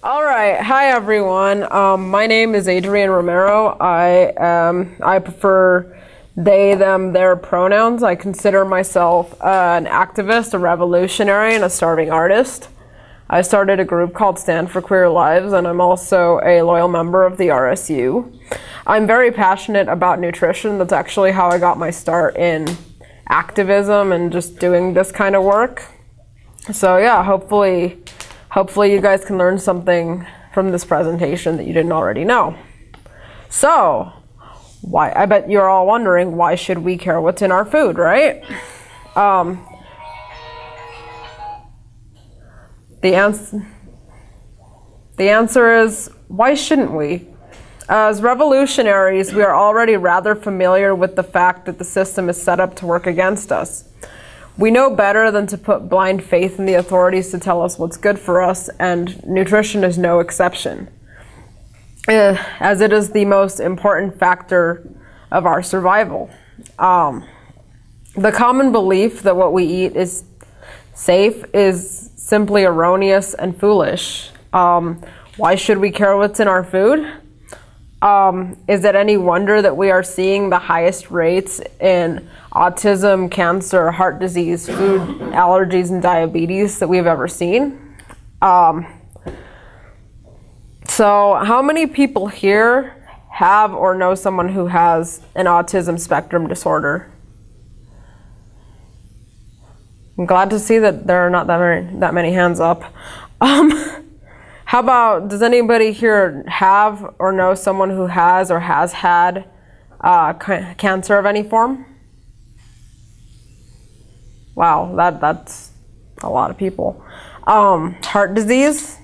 All right, hi everyone. My name is Adrian Romero. I prefer they, them, their pronouns. I consider myself an activist, a revolutionary, and a starving artist. I started a group called Stand for Queer Lives, and I'm also a loyal member of the RSU. I'm very passionate about nutrition. That's actually how I got my start in activism and just doing this kind of work. So yeah, hopefully you guys can learn something from this presentation that you didn't already know. So, I bet you're all wondering, why should we care what's in our food, right? The answer is, why shouldn't we? As revolutionaries, we are already rather familiar with the fact that the system is set up to work against us. We know better than to put blind faith in the authorities to tell us what's good for us, and nutrition is no exception, as it is the most important factor of our survival. The common belief that what we eat is safe is simply erroneous and foolish. Why should we care what's in our food? Is it any wonder that we are seeing the highest rates in autism, cancer, heart disease, food allergies, and diabetes that we've ever seen? So how many people here have or know someone who has an autism spectrum disorder? I'm glad to see that there are not that many hands up. How about, does anybody here have or know someone who has or has had cancer of any form? Wow, that's a lot of people. Heart disease?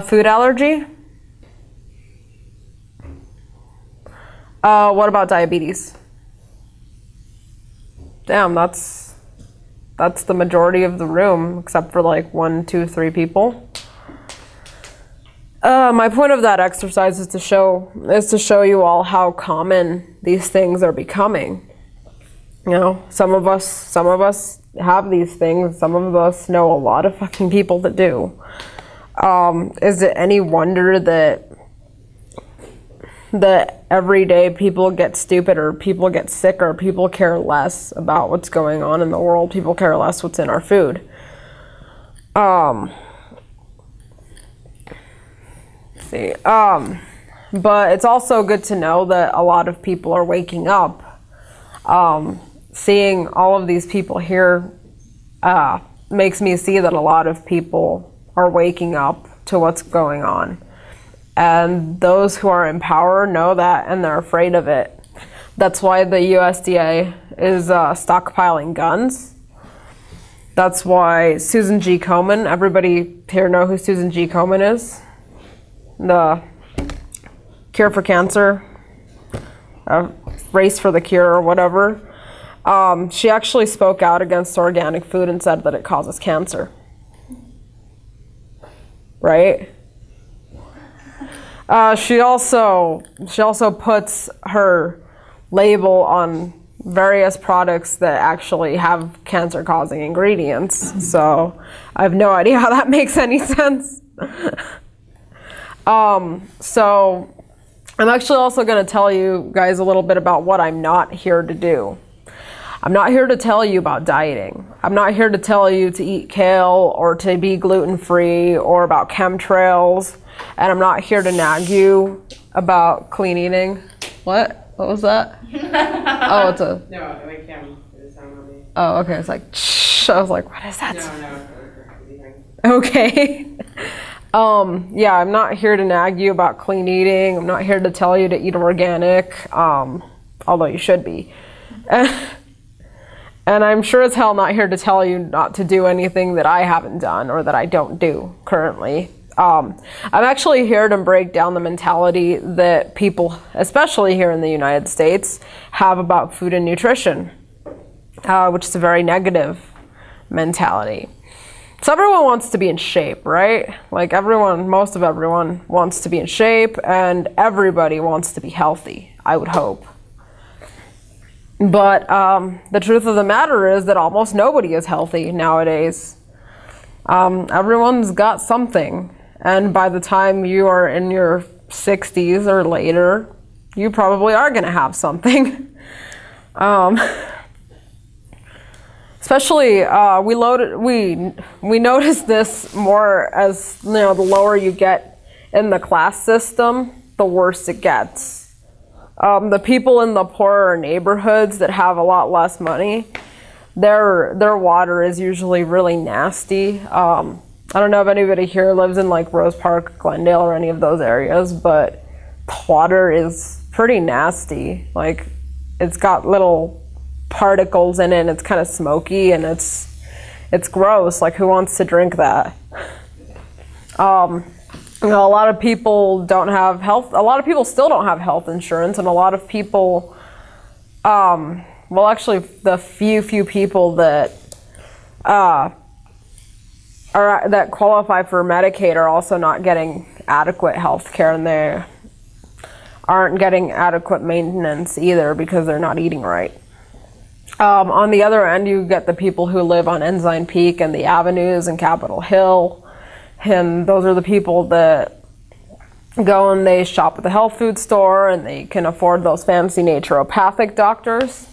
Food allergy? What about diabetes? Damn, that's the majority of the room, except for like 1, 2, 3 people. My point of that exercise is to show you all how common these things are becoming. You know, some of us have these things. Some of us know a lot of fucking people that do. Is it any wonder that every day people get stupid, or people get sick, or people care less about what's going on in the world? People care less what's in our food. But it's also good to know that a lot of people are waking up. Seeing all of these people here makes me see that a lot of people are waking up to what's going on. And those who are in power know that, and they're afraid of it. That's why the USDA is stockpiling guns. That's why Susan G. Komen, everybody here know who Susan G. Komen is? The cure for cancer, race for the cure, or whatever. She actually spoke out against organic food and said that it causes cancer. Right? She also puts her label on various products that actually have cancer-causing ingredients. So I have no idea how that makes any sense. So I'm actually also going to tell you guys a little bit about what I'm not here to do. I'm not here to tell you about dieting. I'm not here to tell you to eat kale or to be gluten-free or about chemtrails. And I'm not here to nag you about clean eating. What? What was that? Oh, it's a... No, my camera is on me. Oh, okay. It's like, shh. I was like, what is that? No. Okay. Yeah, I'm not here to nag you about clean eating. I'm not here to tell you to eat organic, although you should be. And I'm sure as hell not here to tell you not to do anything that I haven't done or that I don't do currently. I'm actually here to break down the mentality that people, especially here in the United States, have about food and nutrition, which is a very negative mentality. So everyone wants to be in shape, right? Like most of everyone wants to be in shape, and everybody wants to be healthy, I would hope. But the truth of the matter is that almost nobody is healthy nowadays. Everyone's got something. And by the time you are in your 60s or later, you probably are going to have something. Especially, we notice this more as, you know, the lower you get in the class system, the worse it gets. The people in the poorer neighborhoods that have a lot less money, their water is usually really nasty. I don't know if anybody here lives in like Rose Park, Glendale, or any of those areas, but the water is pretty nasty. Like, it's got little particles in it, and it's kind of smoky, and it's gross. Like, who wants to drink that? You know, a lot of people don't have health. A lot of people still don't have health insurance, and a lot of people, well, actually, the few people that that qualify for Medicaid are also not getting adequate health care, and they aren't getting adequate maintenance either because they're not eating right. On the other end, you get the people who live on Ensign Peak and the Avenues and Capitol Hill, and those are the people that go and they shop at the health food store and they can afford those fancy naturopathic doctors.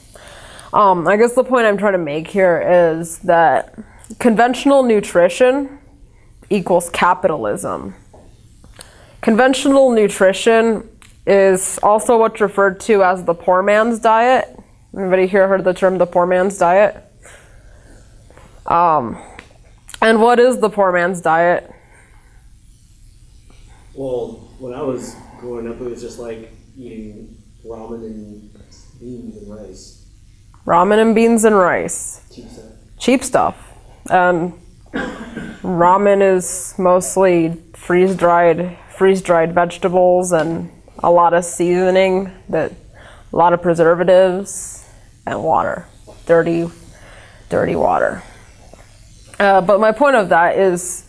I guess the point I'm trying to make here is that conventional nutrition equals capitalism. Conventional nutrition is also what's referred to as the poor man's diet. Anybody here heard the term the poor man's diet? And what is the poor man's diet? Well, when I was growing up, it was just like eating ramen and beans and rice. Ramen and beans and rice. Cheap stuff. Cheap stuff. Ramen is mostly freeze-dried vegetables and a lot of seasoning, a lot of preservatives, and water. Dirty water. But my point of that is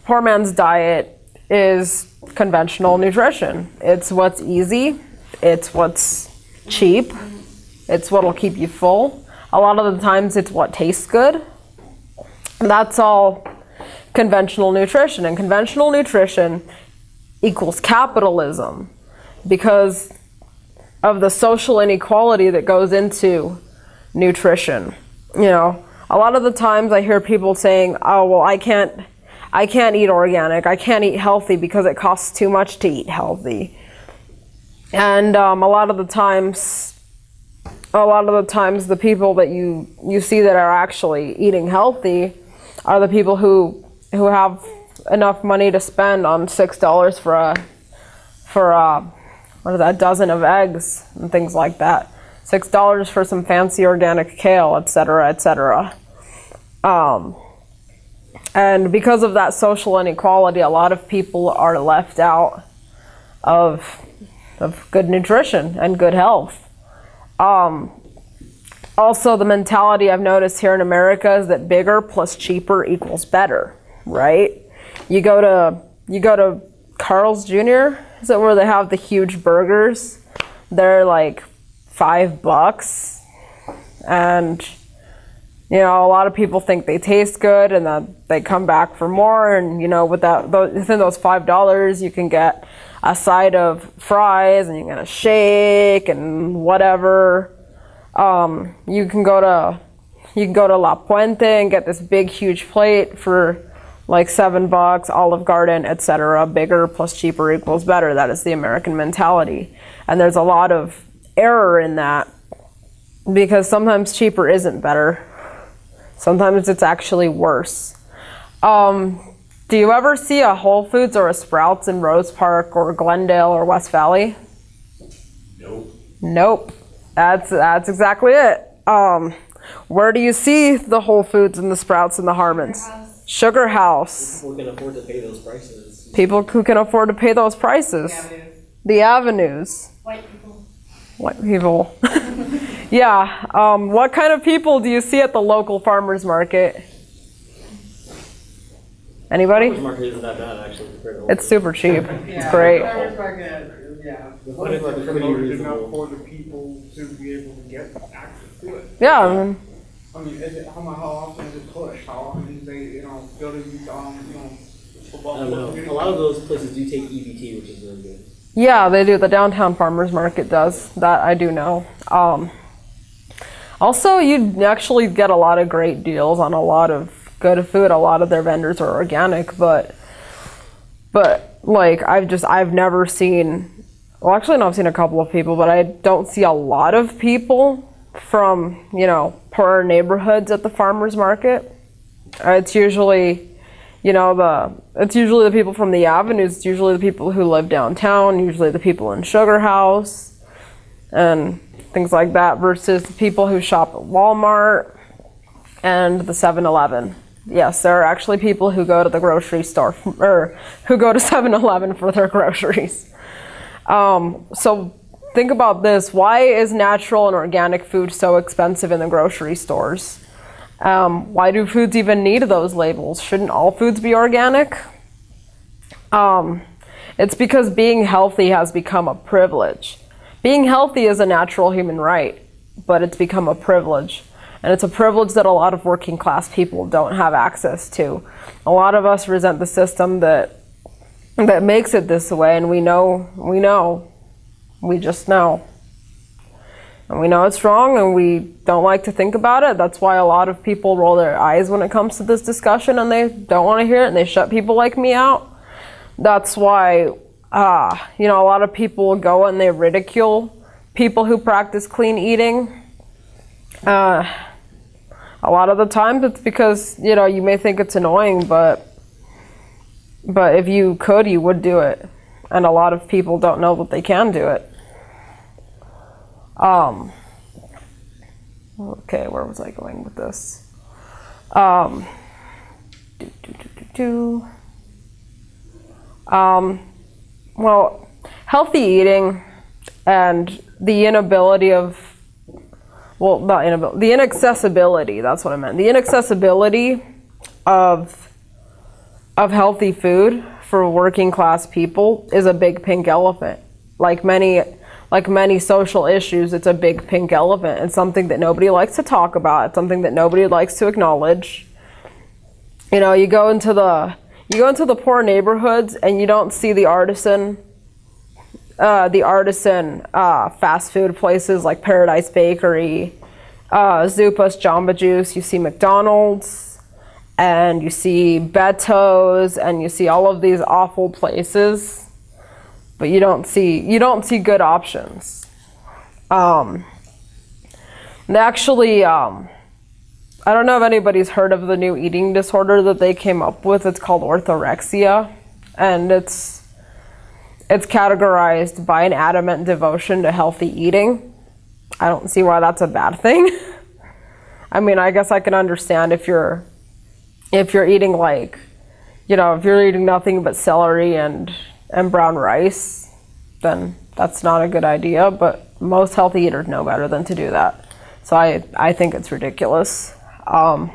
poor man's diet is conventional nutrition. It's what's easy, it's what's cheap, it's what'll keep you full. A lot of the times it's what tastes good. That's all conventional nutrition. And conventional nutrition equals capitalism because of the social inequality that goes into nutrition. You know, a lot of the times I hear people saying, oh, well, I can't eat organic, I can't eat healthy because it costs too much to eat healthy. And a lot of the times the people that you see that are actually eating healthy are the people who have enough money to spend on $6 for a dozen of eggs and things like that. $6 for some fancy organic kale, etc., etc. And because of that social inequality, a lot of people are left out of good nutrition and good health. Also, the mentality I've noticed here in America is that bigger plus cheaper equals better, right? You go to Carl's Jr., is that where they have the huge burgers? They're like $5, and you know, a lot of people think they taste good and then they come back for more, and you know, within those $5 you can get a side of fries and you can get a shake and whatever. You can go to La Puente and get this big huge plate for like $7, Olive Garden, etc. Bigger plus cheaper equals better. That is the American mentality. And there's a lot of error in that because sometimes cheaper isn't better. Sometimes it's actually worse. Do you ever see a Whole Foods or a Sprouts in Rose Park or Glendale or West Valley? Nope. Nope. That's exactly it. Where do you see the Whole Foods and the Sprouts and the Harmons? Sugar House. People can afford to pay those prices. People who can afford to pay those prices. The Avenues. White people. Yeah. What kind of people do you see at the local farmers market? Anybody? The market isn't that bad, actually. It's super cheap. It's great. Farmers market, yeah. The market is pretty reasonable. For the people to be able to get access to it. Yeah. I mean, how often is it pushed? How often do they, go to football? I don't know. A lot of those places do take EBT, which is really good. Yeah, they do. The downtown farmers market does. That I do know. Also, you actually get a lot of great deals on a lot of good food. A lot of their vendors are organic, but like I've never seen. Well, actually, no, I've seen a couple of people, but I don't see a lot of people from poorer neighborhoods at the farmers market. It's usually the people from the avenues. It's usually the people who live downtown. Usually the people in Sugar House and things like that, versus the people who shop at Walmart and the 7-Eleven. Yes, there are actually people who go to the grocery store or who go to 7-Eleven for their groceries. So think about this. Why is natural and organic food so expensive in the grocery stores? Why do foods even need those labels? Shouldn't all foods be organic? It's because being healthy has become a privilege. Being healthy is a natural human right, but it's become a privilege. And it's a privilege that a lot of working class people don't have access to. A lot of us resent the system that makes it this way, and we just know. And we know it's wrong, and we don't like to think about it. That's why a lot of people roll their eyes when it comes to this discussion, and they don't want to hear it, and they shut people like me out. That's why, a lot of people go and they ridicule people who practice clean eating. A lot of the times it's because, you may think it's annoying, but if you could, you would do it. And a lot of people don't know that they can do it. Okay, where was I going with this? Well, healthy eating and the inability of, well, not inability, the inaccessibility, that's what I meant. The inaccessibility of healthy food for working class people is a big pink elephant. Like many social issues, it's a big pink elephant. It's something that nobody likes to talk about. It's something that nobody likes to acknowledge. You go into the poor neighborhoods and you don't see the artisan fast food places like Paradise Bakery, Zupa's Jamba Juice. You see McDonald's, and you see Beto's, and you see all of these awful places, but you don't see good options. Actually, I don't know if anybody's heard of the new eating disorder that they came up with. It's called Orthorexia, and it's categorized by an adamant devotion to healthy eating. I don't see why that's a bad thing. I mean, I guess I can understand if you're eating if you're eating nothing but celery and brown rice, then that's not a good idea, but most healthy eaters know better than to do that. So I think it's ridiculous. So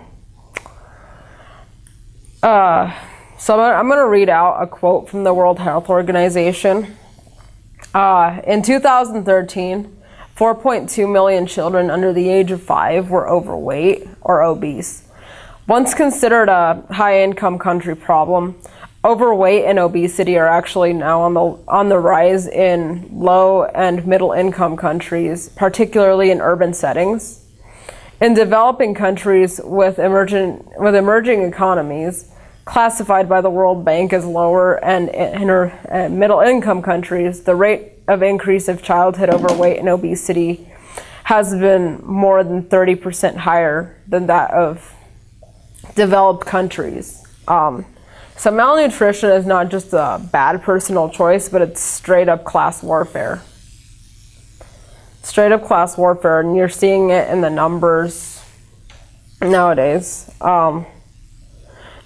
I'm going to read out a quote from the World Health Organization. In 2013, 4.2 million children under the age of 5 were overweight or obese. Once considered a high-income country problem, overweight and obesity are actually now on the rise in low and middle-income countries, particularly in urban settings. In developing countries with emerging economies, classified by the World Bank as lower and middle-income countries, the rate of increase of childhood overweight and obesity has been more than 30% higher than that of developed countries. So malnutrition is not just a bad personal choice, but it's straight up class warfare. Straight up class warfare, and you're seeing it in the numbers nowadays. Now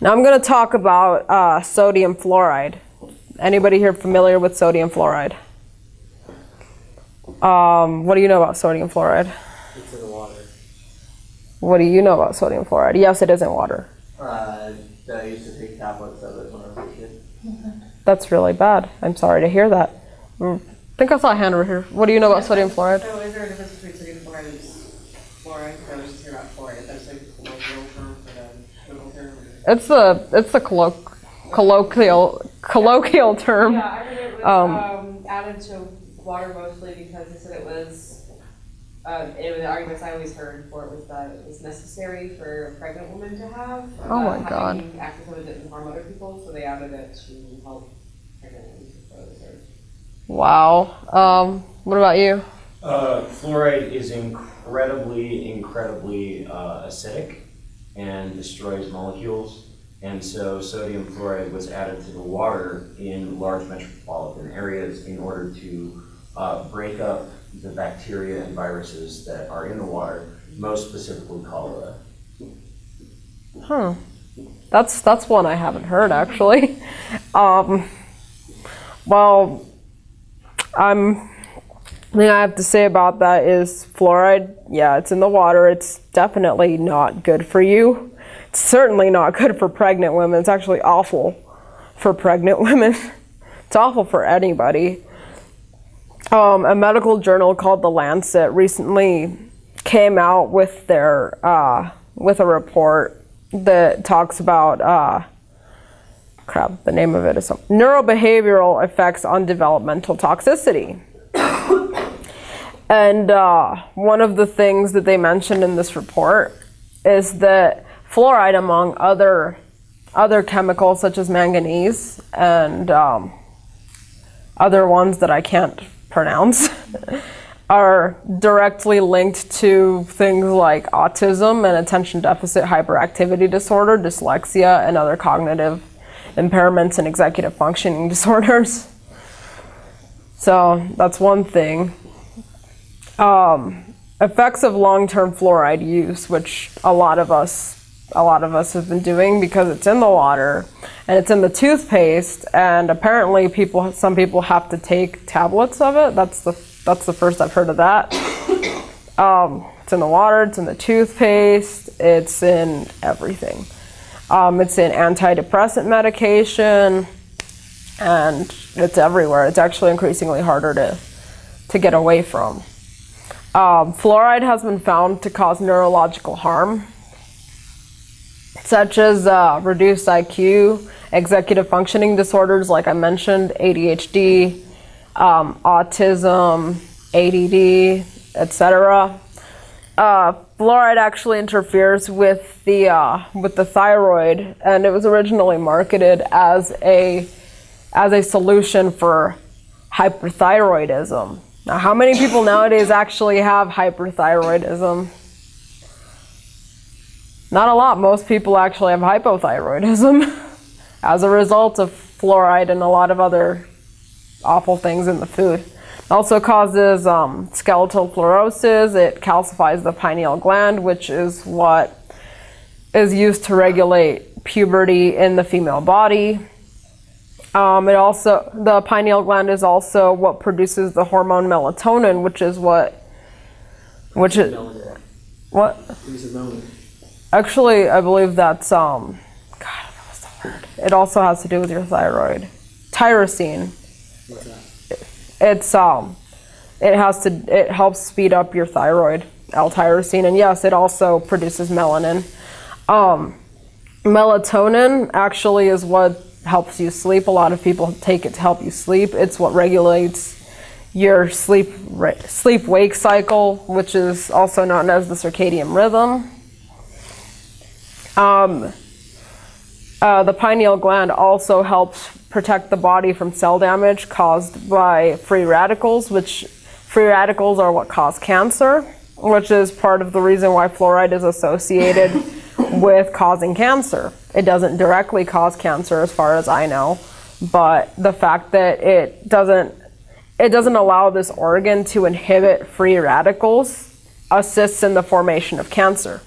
I'm going to talk about sodium fluoride. Anybody here familiar with sodium fluoride? What do you know about sodium fluoride? It's in the water. What do you know about sodium fluoride? Yes, it is in water. I used to take tablets of it when I was a kid. That's really bad. I'm sorry to hear that. I think I saw a hand over here. What do you know about sodium fluoride? So is there a difference between sodium fluoride and fluoride? I was just hearing about fluoride. That's like It's a colloquial term. Yeah, I mean, it was added to water mostly because they said it was the arguments I always heard for it was that it was necessary for a pregnant woman to have. Oh my God. Active women didn't harm other people, so they added it to help pregnant women. Wow. What about you? Fluoride is incredibly acidic and destroys molecules. And so sodium fluoride was added to the water in large metropolitan areas in order to break up the bacteria and viruses that are in the water, most specifically cholera. Huh. That's one I haven't heard, actually. Well, the thing I have to say about that is fluoride, yeah, it's in the water. It's definitely not good for you. It's certainly not good for pregnant women. It's actually awful for pregnant women. It's awful for anybody. A medical journal called The Lancet recently came out with their with a report that talks about the name of it is neurobehavioral effects on developmental toxicity. And one of the things that they mentioned in this report is that fluoride, among other chemicals such as manganese and other ones that I can't pronounce, are directly linked to things like autism and attention deficit hyperactivity disorder, dyslexia, and other cognitive impairments and executive functioning disorders. So that's one thing. Effects of long-term fluoride use, which a lot of us have been doing because it's in the water and it's in the toothpaste, and apparently some people have to take tablets of it. That's the first I've heard of that. It's in the water, it's in the toothpaste, it's in everything. It's in antidepressant medication, and it's everywhere. It's actually increasingly harder to get away from. Fluoride has been found to cause neurological harm, such as reduced IQ, executive functioning disorders, like I mentioned, ADHD, autism, ADD, etc. Fluoride actually interferes with the thyroid, and it was originally marketed as a solution for hyperthyroidism. Now, how many people nowadays actually have hyperthyroidism? Not a lot. Most people actually have hypothyroidism as a result of fluoride and a lot of other awful things in the food. It also causes skeletal fluorosis. It calcifies the pineal gland, which is what is used to regulate puberty in the female body. The pineal gland is also what produces the hormone melatonin, which is what? Actually, I believe that's, God, what was the word? It also has to do with your thyroid. Tyrosine. What's that? It helps speed up your thyroid, L-tyrosine, and yes, it also produces melanin. Melatonin actually is what helps you sleep. A lot of people take it to help you sleep. It's what regulates your sleep-wake cycle, which is also known as the circadian rhythm. The pineal gland also helps protect the body from cell damage caused by free radicals, which free radicals are what cause cancer, which is part of the reason why fluoride is associated with causing cancer. It doesn't directly cause cancer as far as I know, but the fact that it doesn't allow this organ to inhibit free radicals assists in the formation of cancer,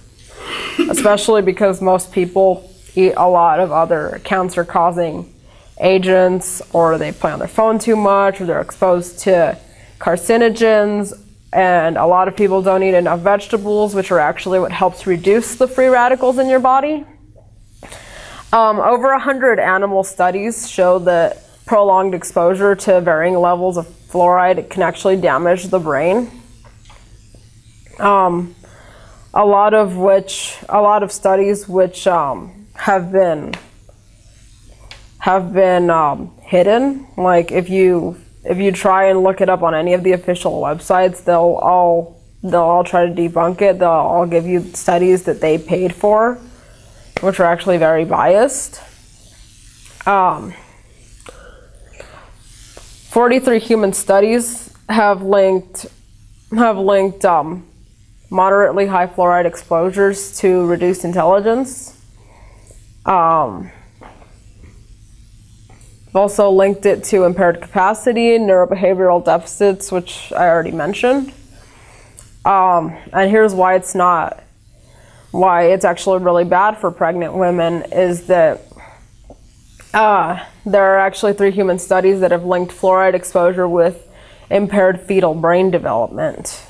especially because most people eat a lot of other cancer-causing agents, or they play on their phone too much, or they're exposed to carcinogens, and a lot of people don't eat enough vegetables, which are actually what helps reduce the free radicals in your body. Over 100 animal studies show that prolonged exposure to varying levels of fluoride can actually damage the brain. A lot of studies which have been hidden. Like if you try and look it up on any of the official websites, they'll all try to debunk it. They'll all give you studies that they paid for, which are actually very biased. 43 human studies have linked moderately high fluoride exposures to reduced intelligence. I've also linked it to impaired capacity, neurobehavioral deficits, which I already mentioned. And here's why it's actually really bad for pregnant women is that there are actually 3 human studies that have linked fluoride exposure with impaired fetal brain development.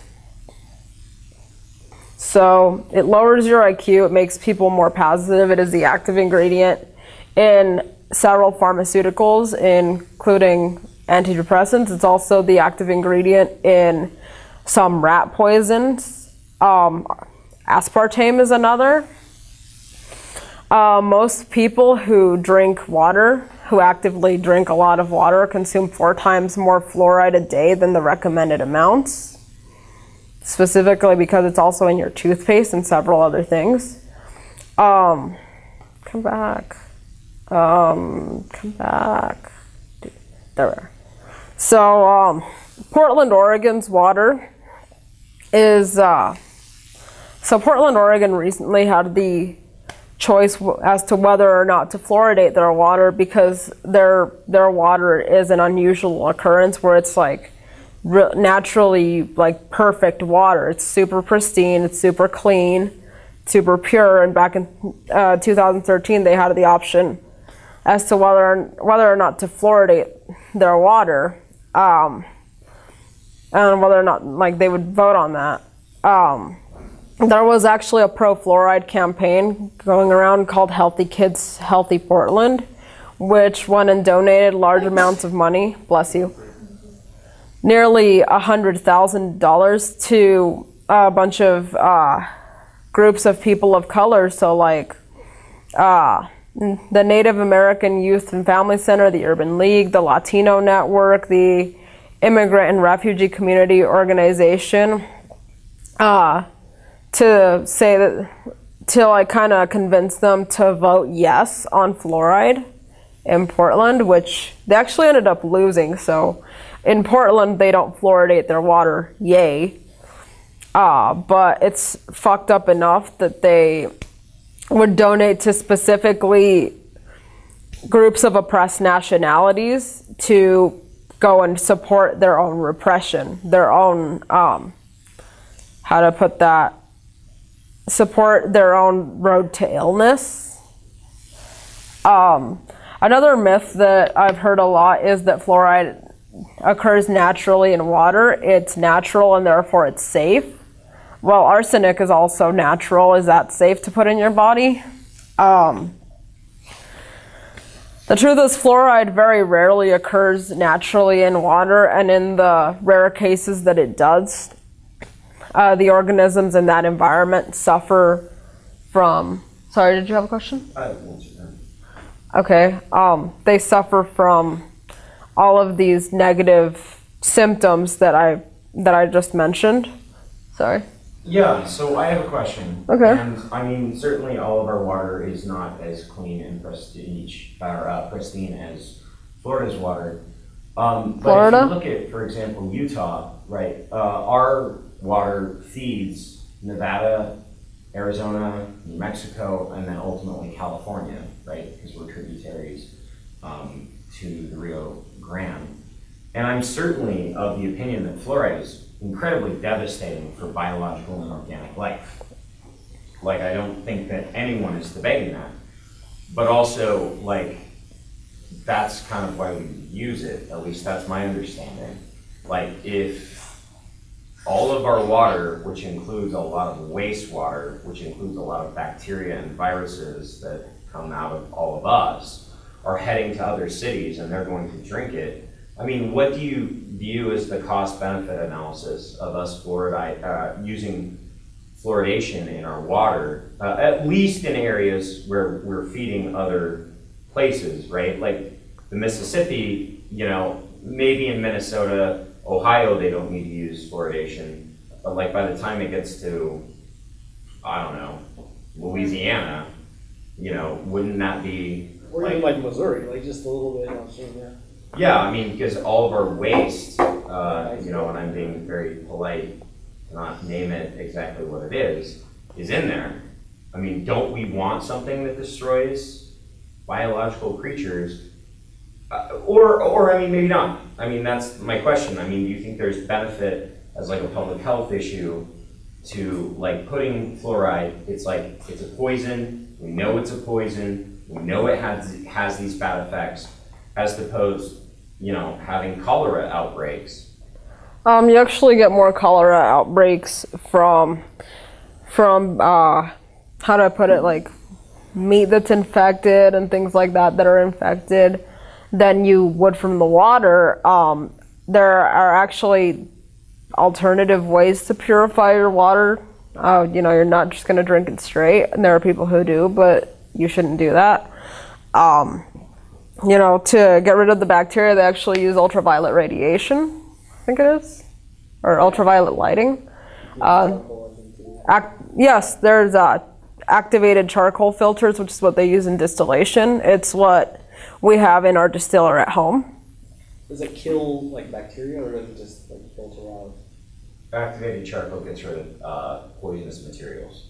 So it lowers your IQ, it makes people more passive. It is the active ingredient in several pharmaceuticals, including antidepressants. It's also the active ingredient in some rat poisons. Aspartame is another. Most people who drink water, who actively drink a lot of water, consume 4 times more fluoride a day than the recommended amounts, specifically because it's also in your toothpaste and several other things. Come back. Come back. There. So, Portland, Oregon's water is, so Portland, Oregon recently had the choice as to whether or not to fluoridate their water because their water is an unusual occurrence where it's like naturally like perfect water. It's super pristine, it's super clean, super pure. And back in 2013, they had the option as to whether or not to fluoridate their water, and whether or not like they would vote on that. There was actually a pro-fluoride campaign going around called Healthy Kids, Healthy Portland, which went and donated large amounts of money, bless you, nearly $100,000 to a bunch of groups of people of color. So like the Native American Youth and Family Center, the Urban League, the Latino Network, the Immigrant and Refugee Community Organization, to say that, to like kind of convince them to vote yes on fluoride in Portland, which they actually ended up losing. So in Portland, they don't fluoridate their water, yay. But it's fucked up enough that they would donate to specifically groups of oppressed nationalities to go and support their own repression, their own, how to put that, support their own road to illness. Another myth that I've heard a lot is that fluoride occurs naturally in water. It's natural and therefore it's safe. Well, arsenic is also natural. Is that safe to put in your body? The truth is fluoride very rarely occurs naturally in water, and in the rare cases that it does, the organisms in that environment suffer from, sorry, did you have a question? Okay, they suffer from all of these negative symptoms that I just mentioned. Sorry. Yeah, so I have a question. Okay. And I mean, certainly all of our water is not as clean and pristine as Florida's water. But Florida? if you look at, for example, Utah, right, our water feeds Nevada, Arizona, New Mexico, and then ultimately California, right, because we're tributaries to the Rio Grande. And I'm certainly of the opinion that fluoride is incredibly devastating for biological and organic life. Like, I don't think that anyone is debating that. But also, like, that's kind of why we use it, at least that's my understanding. Like, if all of our water, which includes a lot of wastewater, which includes a lot of bacteria and viruses that come out of all of us, are heading to other cities and they're going to drink it, I mean, what do you view as the cost-benefit analysis of us using fluoridation in our water, at least in areas where we're feeding other places, right? Like the Mississippi, you know, maybe in Minnesota, Ohio, they don't need to use fluoridation, but like by the time it gets to, I don't know, Louisiana, you know, wouldn't that be Or even like Missouri, like just a little bit downstream there. yeah, I mean, because all of our waste, you know, and I'm being very polite to not name it exactly what it is in there. I mean, don't we want something that destroys biological creatures? Or I mean, maybe not. I mean, that's my question. I mean, do you think there's benefit as like a public health issue to like putting fluoride? It's like, it's a poison. We know it's a poison. We know it has these bad effects, as opposed, you know, having cholera outbreaks. You actually get more cholera outbreaks from how do I put it, like meat that's infected and things like that are infected than you would from the water. There are actually alternative ways to purify your water. You know, you're not just going to drink it straight, and there are people who do, but you shouldn't do that. You know, to get rid of the bacteria, they actually use ultraviolet radiation, I think it is, or ultraviolet lighting. Yes, there's activated charcoal filters, which is what they use in distillation. It's what we have in our distiller at home. Does it kill like bacteria, or does it just like filter out? Activated charcoal gets rid of poisonous materials.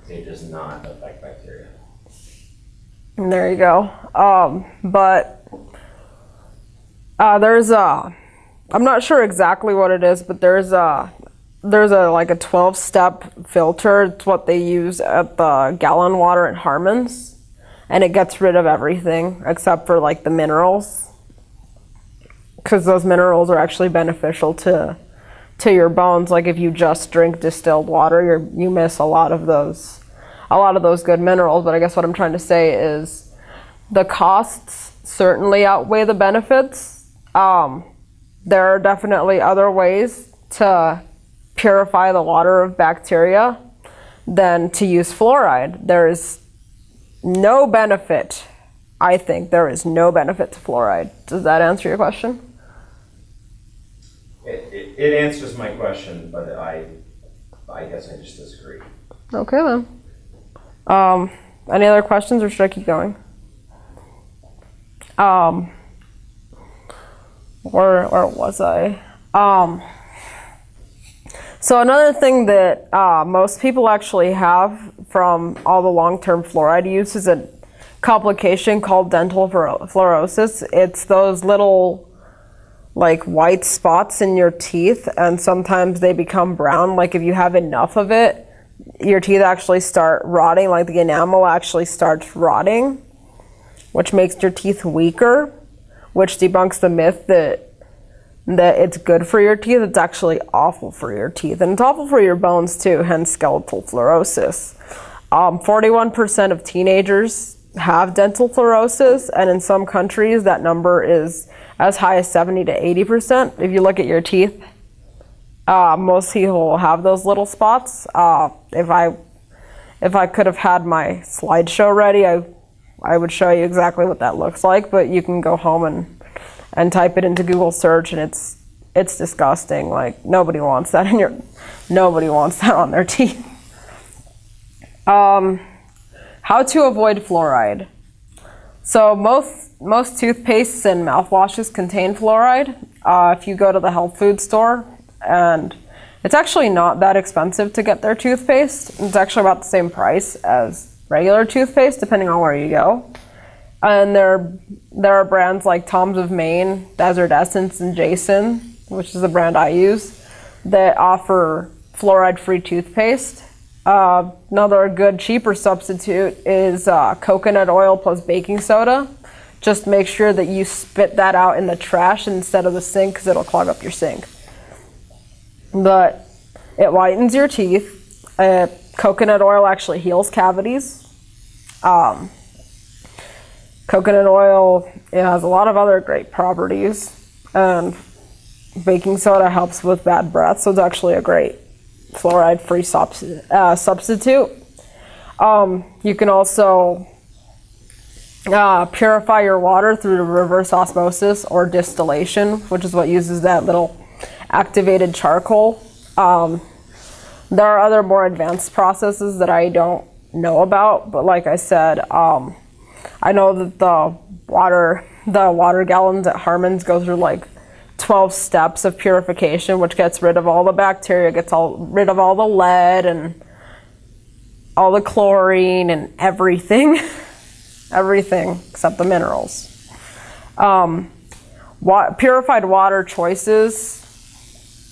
It does not affect bacteria. And there you go. But there's a, I'm not sure exactly what it is, but there's a like a 12-step filter. It's what they use at the Gallon Water at Harmon's, and it gets rid of everything except for like the minerals, because those minerals are actually beneficial to your bones. Like if you just drink distilled water, you miss a lot of those good minerals. But I guess what I'm trying to say is the costs certainly outweigh the benefits. There are definitely other ways to purify the water of bacteria than to use fluoride. There's no benefit. I think there is no benefit to fluoride. Does that answer your question? It answers my question, but I guess I just disagree. Okay then. Any other questions, or should I keep going? Where was I? So another thing that most people actually have from all the long-term fluoride use is a complication called dental fluorosis. It's those little like white spots in your teeth, and sometimes they become brown. Like if you have enough of it, your teeth actually start rotting, like the enamel actually starts rotting, which makes your teeth weaker, which debunks the myth that it's good for your teeth. It's actually awful for your teeth, and it's awful for your bones too, hence skeletal fluorosis. 41% of teenagers have dental fluorosis, and in some countries that number is as high as 70 to 80%. If you look at your teeth, most people will have those little spots. If I could have had my slideshow ready, I would show you exactly what that looks like, but you can go home and type it into Google search, and it's disgusting. Like nobody wants that nobody wants that on their teeth. How to avoid fluoride. So most toothpastes and mouthwashes contain fluoride. If you go to the health food store, and it's actually not that expensive to get their toothpaste. It's actually about the same price as regular toothpaste, depending on where you go. And there are brands like Tom's of Maine, Desert Essence, and Jason, which is the brand I use, that offer fluoride-free toothpaste. Another good, cheaper substitute is coconut oil plus baking soda. Just make sure that you spit that out in the trash instead of the sink, because it'll clog up your sink. But it whitens your teeth. Coconut oil actually heals cavities. Coconut oil, it has a lot of other great properties, and baking soda helps with bad breath, so it's actually a great fluoride-free substitute. You can also purify your water through reverse osmosis or distillation, which is what uses that little activated charcoal. There are other more advanced processes that I don't know about, but like I said, I know that the water gallons at Harmon's go through like 12 steps of purification, which gets rid of all the bacteria, gets rid of all the lead and all the chlorine and everything. Everything except the minerals. Purified water choices.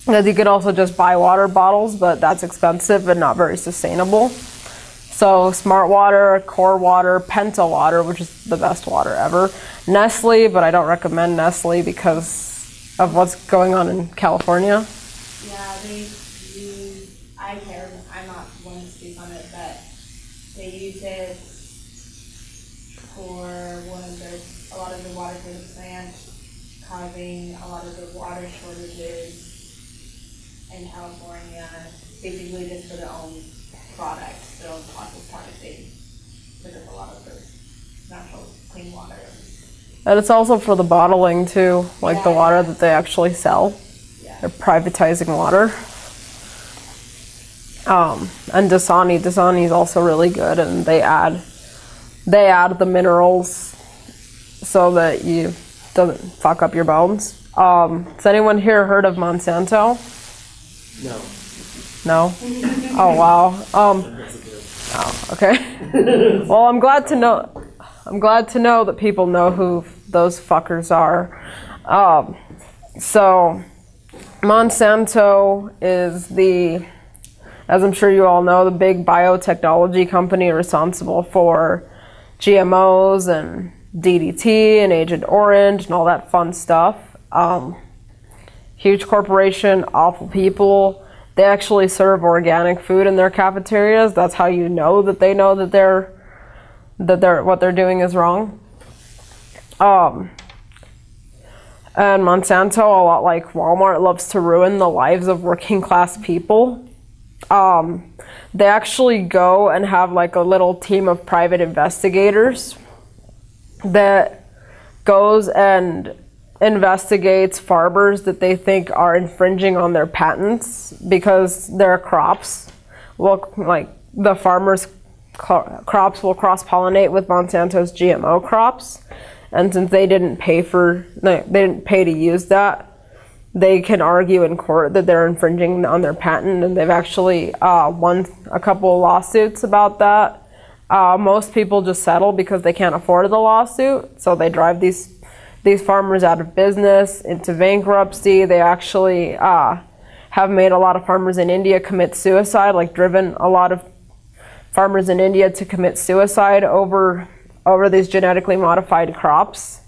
You can also just buy water bottles, but that's expensive and not very sustainable. So Smart Water, Core Water, Penta Water, which is the best water ever. Nestle, but I don't recommend Nestle because of what's going on in California. Yeah, they use, I'm not one to speak on it, but they use it for a lot of the water for the plant, causing a lot of the water shortages in California, basically just for their own products, their own processed products. They took up a lot of their natural clean water. And it's also for the bottling too, like the water that they actually sell. Yeah. They're privatizing water. And Dasani is also really good, and they add the minerals so that you doesn't fuck up your bones. Has anyone here heard of Monsanto? No. No? Oh wow. Oh, okay. Well, I'm glad to know that people know who those fuckers are. So Monsanto is as I'm sure you all know, the big biotechnology company responsible for GMOs and DDT and Agent Orange and all that fun stuff. Huge corporation, awful people. They actually serve organic food in their cafeterias. That's how you know that they know that what they're doing is wrong. And Monsanto, a lot like Walmart, loves to ruin the lives of working class people. They actually go and have like a little team of private investigators that goes and investigates farmers that they think are infringing on their patents because their crops will, like the farmers' crops will cross-pollinate with Monsanto's GMO crops, and since they didn't pay to use that, they can argue in court that they're infringing on their patent, and they've actually won a couple of lawsuits about that. Most people just settle because they can't afford the lawsuit, so they drive these farmers out of business, into bankruptcy. They actually have made a lot of farmers in India commit suicide, like driven a lot of farmers in India to commit suicide over these genetically modified crops.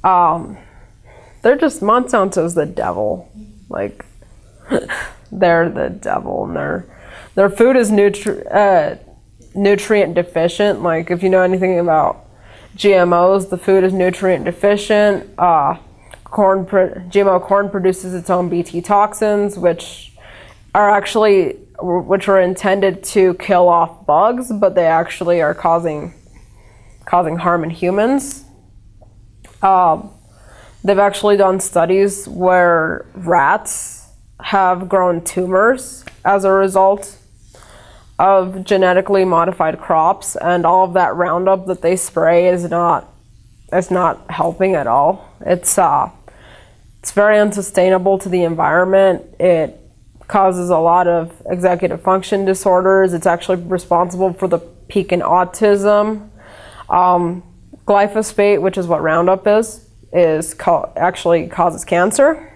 They're just, Monsanto's the devil. Like, they're the devil, and their food is nutrient deficient. Like, if you know anything about GMOs, the food is nutrient deficient. GMO corn produces its own Bt toxins, which are intended to kill off bugs, but they actually are causing harm in humans. They've actually done studies where rats have grown tumors as a result of genetically modified crops, and all of that Roundup that they spray is not helping at all. It's very unsustainable to the environment. It causes a lot of executive function disorders. It's actually responsible for the peak in autism. Glyphosate, which is what Roundup actually causes cancer.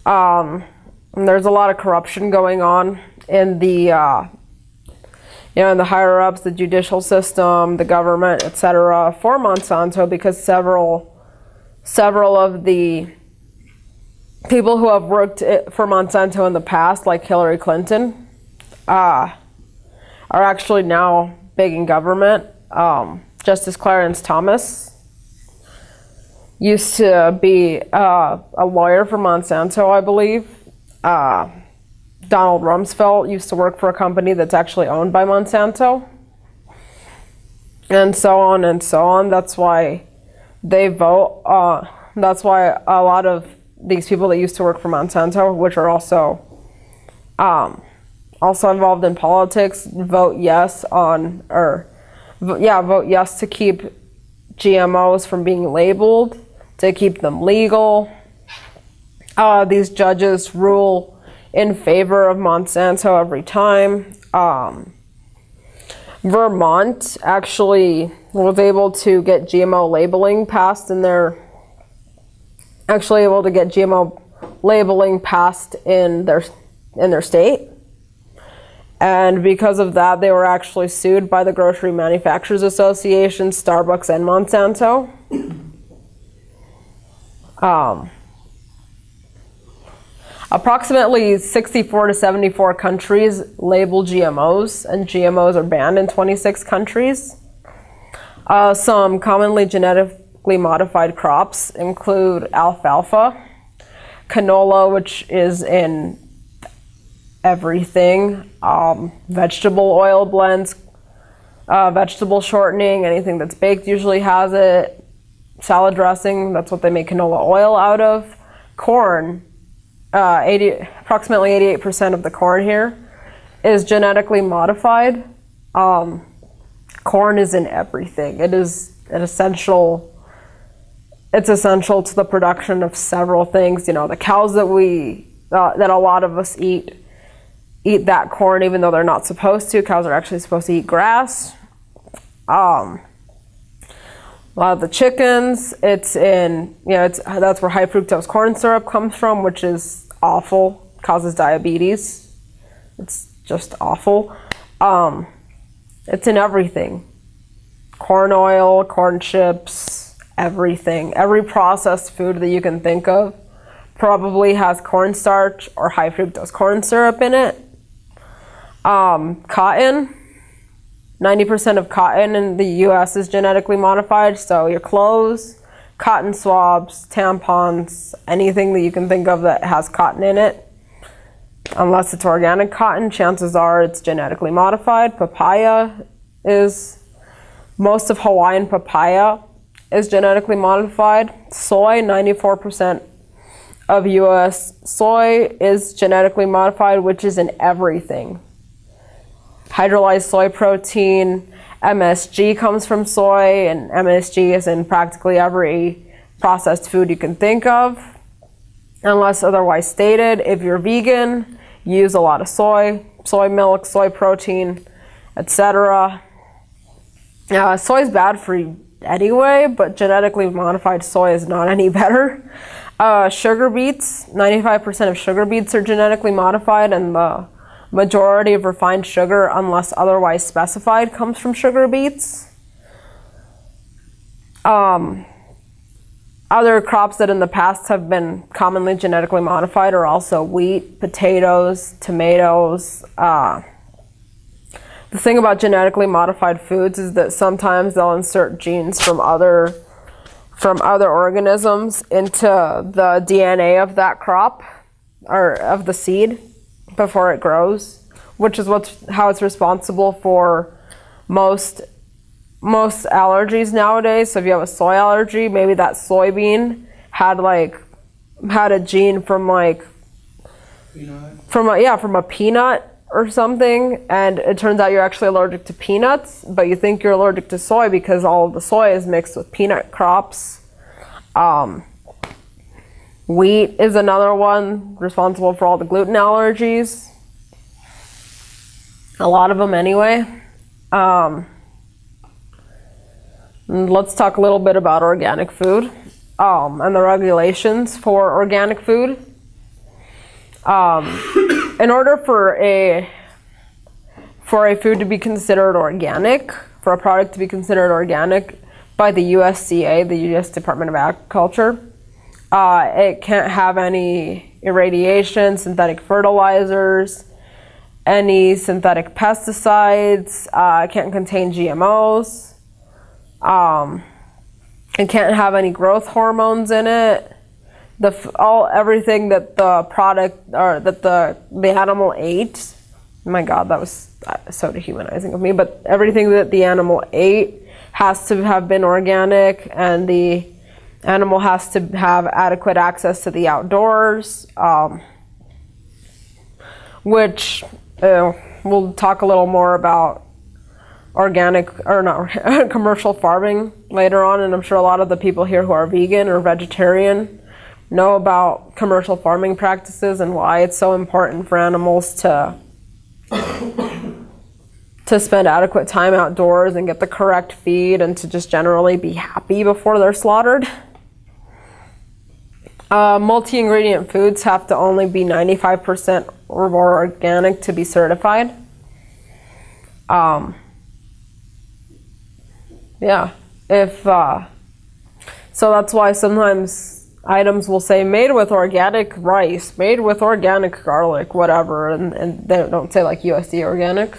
And there's a lot of corruption going on in the in the higher ups, the judicial system, the government, etc. for Monsanto, because several of the people who have worked for Monsanto in the past, like Hillary Clinton, are actually now big in government. Justice Clarence Thomas used to be a lawyer for Monsanto, I believe. Donald Rumsfeld used to work for a company that's actually owned by Monsanto. And so on and so on. That's why they vote. That's why a lot of these people that used to work for Monsanto, which are also involved in politics, vote yes vote yes to keep GMOs from being labeled, to keep them legal. These judges rule in favor of Monsanto every time. Vermont actually was able to get GMO labeling passed in their state. And because of that, they were actually sued by the Grocery Manufacturers Association, Starbucks, and Monsanto. Approximately 64 to 74 countries label GMOs, and GMOs are banned in 26 countries. Some commonly genetically modified crops include alfalfa, canola, which is in everything, vegetable oil blends, vegetable shortening, anything that's baked usually has it, salad dressing, that's what they make canola oil out of, corn. Approximately 88% of the corn here is genetically modified. Corn is in everything. It's essential to the production of several things. You know, the cows that a lot of us eat that corn even though they're not supposed to. Cows are actually supposed to eat grass. A lot of the chickens, that's where high fructose corn syrup comes from, which is awful, causes diabetes. It's just awful. It's in everything. Corn oil, corn chips, everything. Every processed food that you can think of probably has cornstarch or high fructose corn syrup in it. Cotton. 90% of cotton in the US is genetically modified, so your clothes, cotton swabs, tampons, anything that you can think of that has cotton in it. Unless it's organic cotton, chances are it's genetically modified. Most of Hawaiian papaya is genetically modified. Soy, 94% of US soy is genetically modified, which is in everything. Hydrolyzed soy protein, MSG comes from soy, and MSG is in practically every processed food you can think of. Unless otherwise stated, if you're vegan, use a lot of soy milk, soy protein, etc. Soy is bad for you anyway, but genetically modified soy is not any better. Sugar beets, 95% of sugar beets are genetically modified, and the majority of refined sugar, unless otherwise specified, comes from sugar beets. Other crops that in the past have been commonly genetically modified are also wheat, potatoes, tomatoes. The thing about genetically modified foods is that sometimes they'll insert genes from other organisms into the DNA of that crop or of the seed before it grows, which is how it's responsible for most allergies nowadays. So if you have a soy allergy, maybe that soybean had a gene from a peanut or something, and it turns out you're actually allergic to peanuts, but you think you're allergic to soy because all of the soy is mixed with peanut crops. Wheat is another one responsible for all the gluten allergies. A lot of them anyway. Let's talk a little bit about organic food and the regulations for organic food. In order for a food to be considered organic, for a product to be considered organic by the USDA, the U.S. Department of Agriculture, it can't have any irradiation, synthetic fertilizers, any synthetic pesticides. It can't contain GMOs. It can't have any growth hormones in it. everything that the product or that the animal ate. My God, that was so dehumanizing of me. But everything that the animal ate has to have been organic, and the animal has to have adequate access to the outdoors, which we'll talk a little more about organic or not commercial farming later on, and I'm sure a lot of the people here who are vegan or vegetarian know about commercial farming practices and why it's so important for animals to spend adequate time outdoors and get the correct feed and to just generally be happy before they're slaughtered. Multi-ingredient foods have to only be 95% or more organic to be certified. Yeah, so that's why sometimes items will say made with organic rice, made with organic garlic, whatever, and they don't say like USD organic.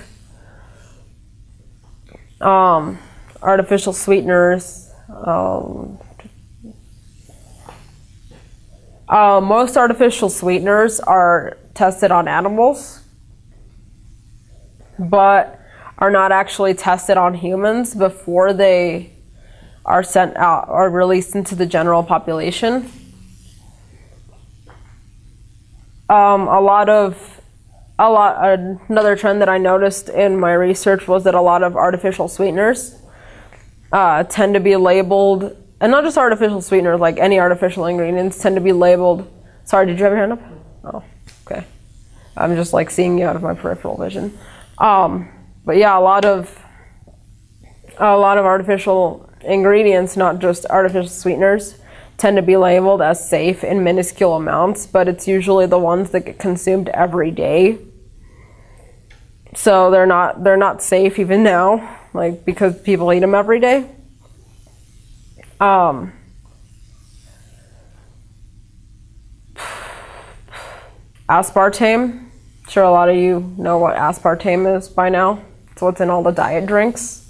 Artificial sweeteners. Most artificial sweeteners are tested on animals, but are not actually tested on humans before they are sent out or released into the general population. Another trend that I noticed in my research was that a lot of artificial sweeteners tend to be labeled, and not just artificial sweeteners, like any artificial ingredients tend to be labeled. Sorry, did you have your hand up? Oh, okay. I'm just like seeing you out of my peripheral vision. But yeah, a lot of artificial ingredients, not just artificial sweeteners, tend to be labeled as safe in minuscule amounts, but it's usually the ones that get consumed every day. So they're not safe even now, like because people eat them every day. Aspartame. Sure, a lot of you know what aspartame is by now. It's what's in all the diet drinks.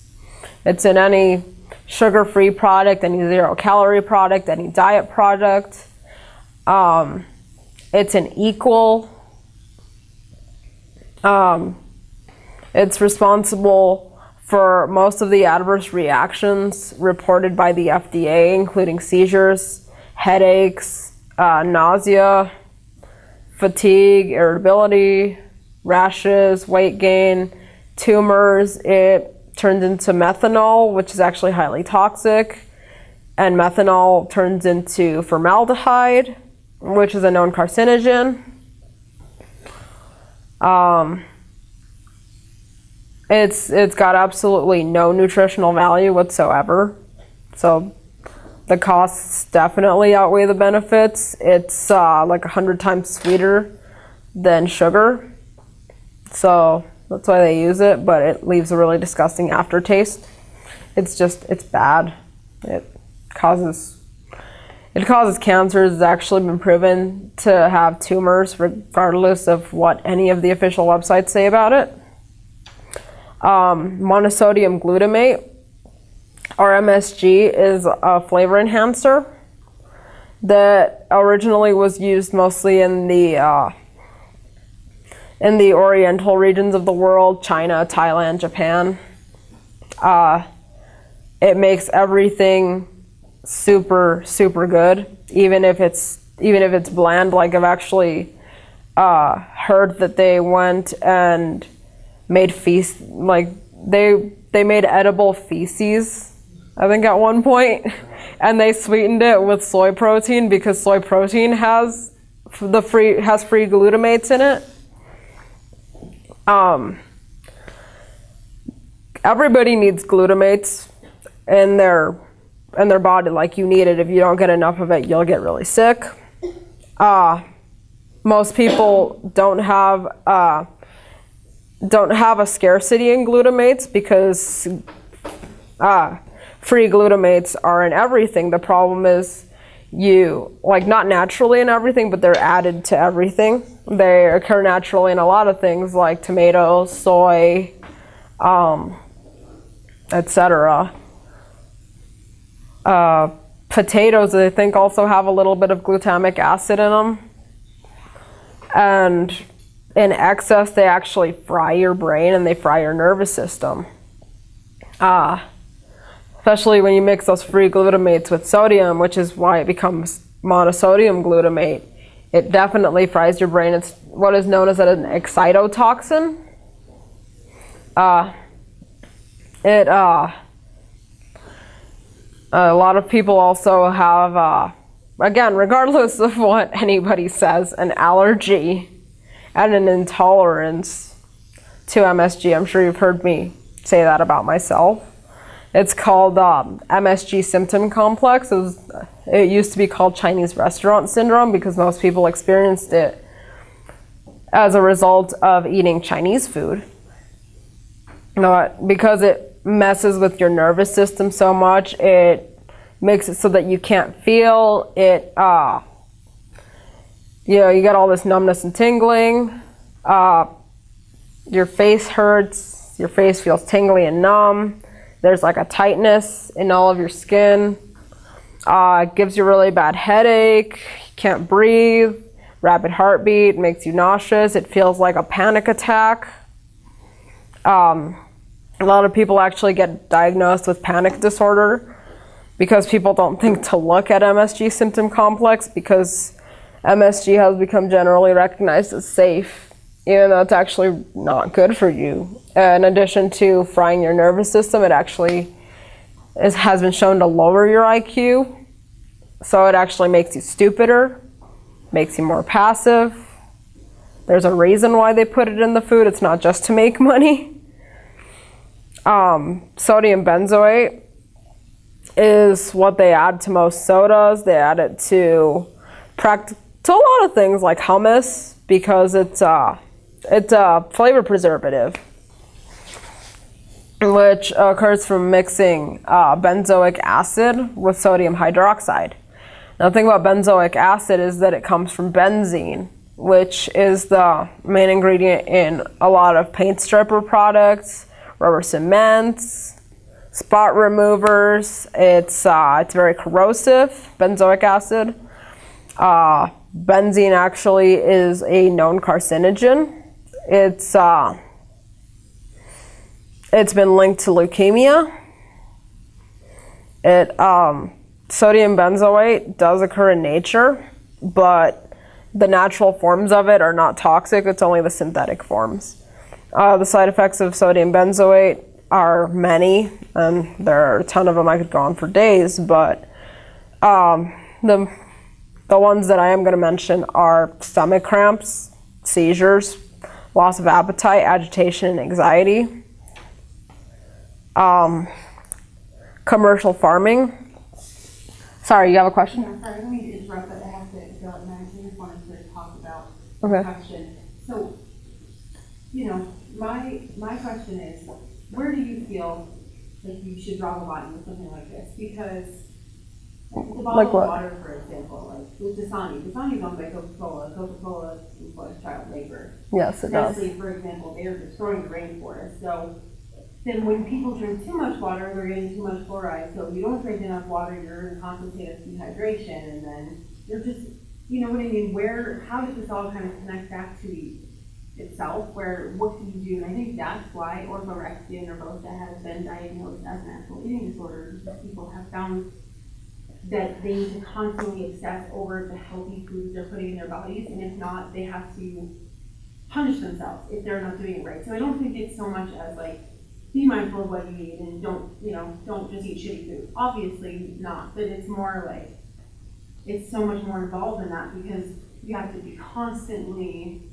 It's in any sugar-free product, any zero-calorie product, any diet product. It's an equal. It's responsible for most of the adverse reactions reported by the FDA, including seizures, headaches, nausea, fatigue, irritability, rashes, weight gain, tumors. It turns into methanol, which is actually highly toxic, and methanol turns into formaldehyde, which is a known carcinogen. It's got absolutely no nutritional value whatsoever, so the costs definitely outweigh the benefits. It's like 100 times sweeter than sugar, so that's why they use it, but it leaves a really disgusting aftertaste. It's bad. It causes cancers. It's actually been proven to have tumors regardless of what any of the official websites say about it. Monosodium glutamate, or MSG, is a flavor enhancer that originally was used mostly in the oriental regions of the world, China, Thailand, Japan. It makes everything super, super good, even if it's bland. Like, I've actually heard that they went and made they made edible feces, I think, at one point, and they sweetened it with soy protein because soy protein has free glutamates in it. Everybody needs glutamates in their body. Like, you need it. If you don't get enough of it, you'll get really sick. Most people don't have a scarcity in glutamates because free glutamates are in everything. The problem is not naturally in everything, but they're added to everything. They occur naturally in a lot of things like tomatoes, soy, etc. potatoes, I think, also have a little bit of glutamic acid in them. And in excess, they actually fry your brain and they fry your nervous system. Especially when you mix those free glutamates with sodium, which is why it becomes monosodium glutamate. It definitely fries your brain. It's what is known as an excitotoxin. A lot of people also have, again, regardless of what anybody says, an allergy and an intolerance to MSG. I'm sure you've heard me say that about myself. It's called MSG symptom complex. It used to be called Chinese restaurant syndrome because most people experienced it as a result of eating Chinese food. Because it messes with your nervous system so much, it makes it so that you can't feel it. You get all this numbness and tingling. Your face hurts. Your face feels tingly and numb. There's like a tightness in all of your skin. It gives you a really bad headache. You can't breathe. Rapid heartbeat, makes you nauseous. It feels like a panic attack. A lot of people actually get diagnosed with panic disorder because people don't think to look at MSG symptom complex because MSG has become generally recognized as safe, even though it's actually not good for you. In addition to frying your nervous system, it actually has been shown to lower your IQ. So it actually makes you stupider, makes you more passive. There's a reason why they put it in the food. It's not just to make money. Sodium benzoate is what they add to most sodas. They add it to a lot of things like hummus because it's a flavor preservative, which occurs from mixing benzoic acid with sodium hydroxide. Now the thing about benzoic acid is that it comes from benzene, which is the main ingredient in a lot of paint stripper products, rubber cements, spot removers. It's very corrosive, benzoic acid. Benzene actually is a known carcinogen. It's been linked to leukemia. Sodium benzoate does occur in nature, but the natural forms of it are not toxic. It's only the synthetic forms. The side effects of sodium benzoate are many, and there are a ton of them. I could go on for days, but the ones that I am going to mention are stomach cramps, seizures, loss of appetite, agitation, and anxiety. Commercial farming. Sorry, you have a question? Yeah, sorry, let me interrupt, but I have to go out now. I just wanted to talk about Okay. the question. So, my question is, where do you feel like you should draw the line with something like this? Because the bottle Like of what? water, for example, like with Dasani is owned by Coca-Cola. Coca-Cola employs child labor. Yes, it does. Nestle, for example, they are destroying the rainforest. So then when people drink too much water, they're getting too much fluoride. So if you don't drink enough water, you're in constant state of dehydration, and then you're just, you know what I mean? How does this all kind of connect back to itself? What can you do? And I think that's why orthorexia and nervosa has been diagnosed as natural eating disorders. People have found that they need to constantly obsess over the healthy foods they're putting in their bodies, and if not, they have to punish themselves if they're not doing it right. So I don't think it's so much as like, be mindful of what you eat and don't just eat shitty food. Obviously not, but it's more like, it's so much more involved in that because you have to be constantly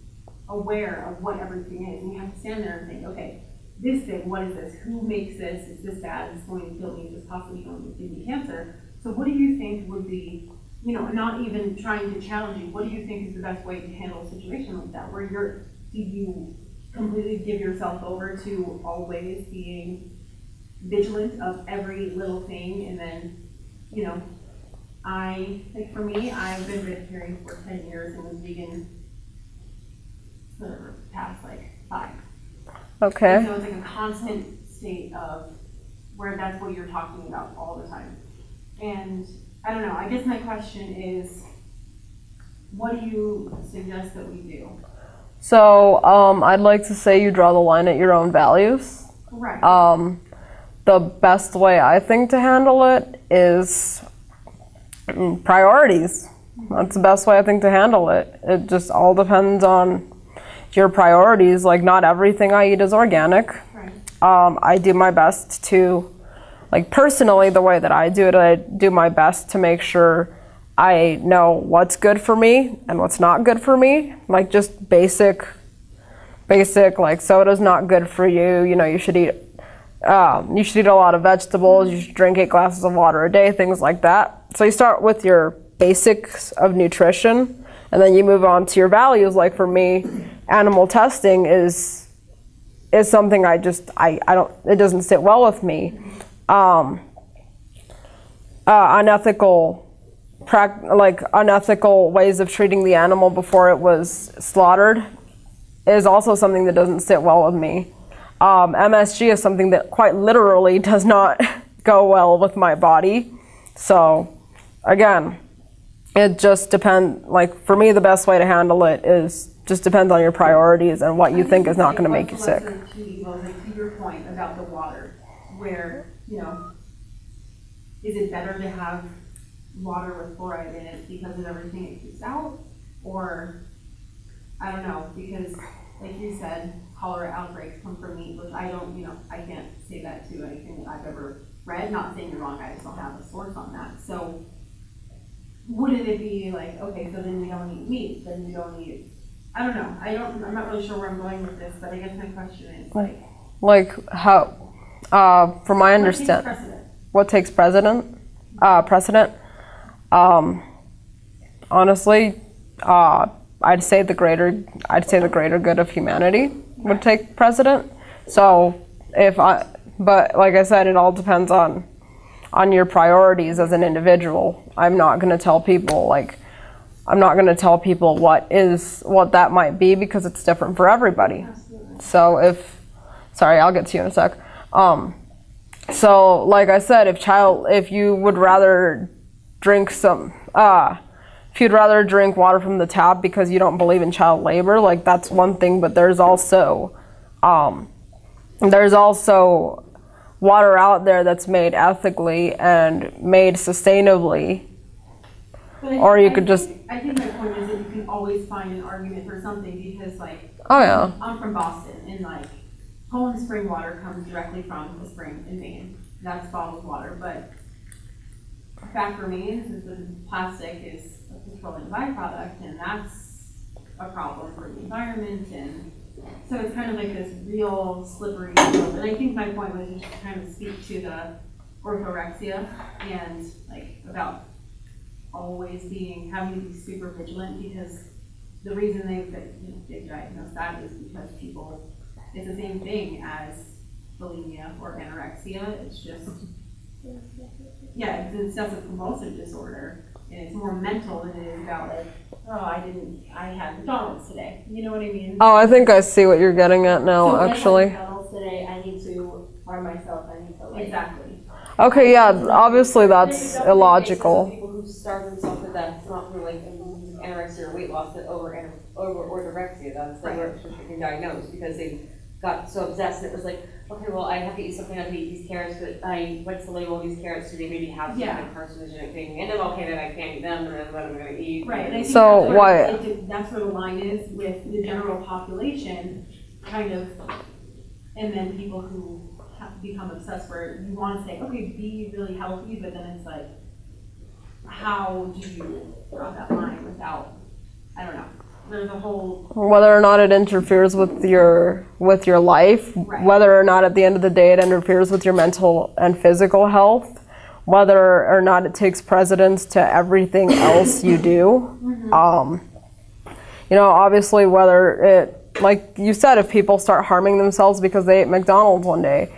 aware of what everything is, and you have to stand there and think, okay, this thing, what is this? Who makes this? Is this bad? Is this going to kill me? Is this possibly going to give me cancer? So what do you think would be, not even trying to challenge you, what do you think is the best way to handle a situation like that, where do you completely give yourself over to always being vigilant of every little thing, and then, for me, I've been vegetarian for 10 years and was vegan for the past 5. Okay. And so it's like a constant state of where that's what you're talking about all the time. And I don't know, I guess my question is, what do you suggest that we do? So I'd like to say you draw the line at your own values. Right. The best way I think to handle it is priorities. That's the best way I think to handle it. It just all depends on your priorities. Like, not everything I eat is organic. Right. I do my best to, like, personally, the way that I do it, I do my best to make sure I know what's good for me and what's not good for me. Like, just basic, like, soda's not good for you. You know, you should eat a lot of vegetables. You should drink 8 glasses of water a day, things like that. So you start with your basics of nutrition, and then you move on to your values. Like, for me, animal testing is something I don't, it doesn't sit well with me. Unethical ways of treating the animal before it was slaughtered is also something that doesn't sit well with me. MSG is something that quite literally does not go well with my body. So again, it just depends. Like, for me, the best way to handle it is just depends on your priorities and what you think is not going to make you sick. Like, to your point about the water, where, you know, is it better to have water with fluoride in it because of everything it keeps out? Or, I don't know, because like you said, cholera outbreaks come from meat, which I don't, you know, I can't say that to anything that I've ever read. Not saying you're wrong, I just don't have a source on that. So wouldn't it be like, okay, so then you don't eat meat, then you don't eat, I don't know, I'm not really sure where I'm going with this, but I guess my question is like how, from my understanding, what takes precedent? Honestly, I'd say the greater good of humanity would take precedent. So but like I said, it all depends on your priorities as an individual. I'm not going to tell people what that might be, because it's different for everybody. Absolutely. So sorry, I'll get to you in a sec. So like I said, if you would rather drink if you'd rather drink water from the tap because you don't believe in child labor, like, that's one thing, but there's also water out there that's made ethically and made sustainably. Or you could just... I think my point is that you can always find an argument for something, because, like, oh yeah, I'm from Boston, and, like, Poland spring water comes directly from the spring in Maine. That's bottled water, but the fact remains that the plastic is a petroleum byproduct, and that's a problem for the environment. And so it's kind of like this real slippery slope. And I think my point was just to kind of speak to the orthorexia and, like, about always having to be super vigilant, because the reason they've diagnosed that is because people, it's the same thing as bulimia or anorexia. It's just, yeah, it's an obsessive compulsive disorder, and it's more mental than it is about, like, oh, I had McDonald's today. You know what I mean? Oh, I think I see what you're getting at now, so actually. If I had McDonald's today, I need to harm myself. I need to, like, Exactly. Okay, yeah, obviously that's illogical. People who starve themselves to death, not through, like, anorexia or weight loss, but over orthorexia. That's like where it's been diagnosed, because they got so obsessed that it was like, okay, well, I have to eat something, I have to eat these carrots, but what's the label of these carrots? Do they maybe have some kind of carcinogenic thing in them? Okay, then I can't eat them, and then what am I going to eat? Right. And I think So that's where the line is with the general population, kind of, and then people who become obsessed, where you want to say, okay, be really healthy, but then it's like, how do you draw that line without, I don't know. There's a whole... Whether or not it interferes with your life, right. Whether or not at the end of the day it interferes with your mental and physical health, whether or not it takes precedence to everything else you do. Mm-hmm. You know, obviously, whether it, like you said, if people start harming themselves because they ate McDonald's one day,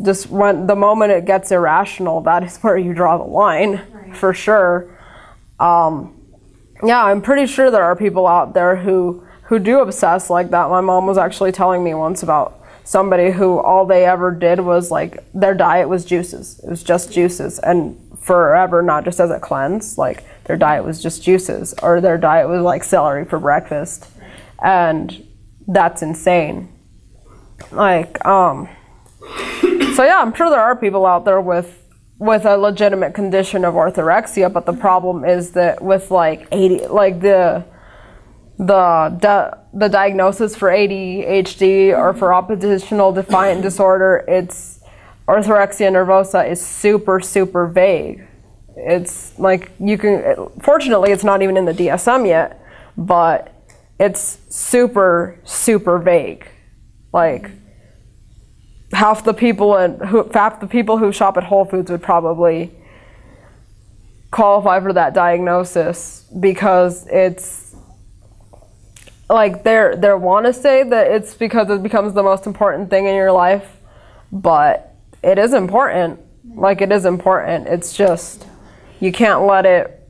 just when the moment it gets irrational, that is where you draw the line, right. For sure. Yeah, I'm pretty sure there are people out there who do obsess like that. My mom was actually telling me once about somebody who all they ever did was, like, their diet was juices. It was just juices. And forever, not just as a cleanse. Like their diet was just juices, or their diet was like celery for breakfast, and that's insane. Like, so yeah, I'm sure there are people out there with a legitimate condition of orthorexia, but the problem is that with like the diagnosis for ADHD or for oppositional defiant disorder, it's orthorexia nervosa is super, super vague. It's like fortunately it's not even in the DSM yet, but it's super, super vague. Like half the people who shop at Whole Foods would probably qualify for that diagnosis, because it's like they want to say that it's because it becomes the most important thing in your life, but it is important. Like it is important. It's just you can't let it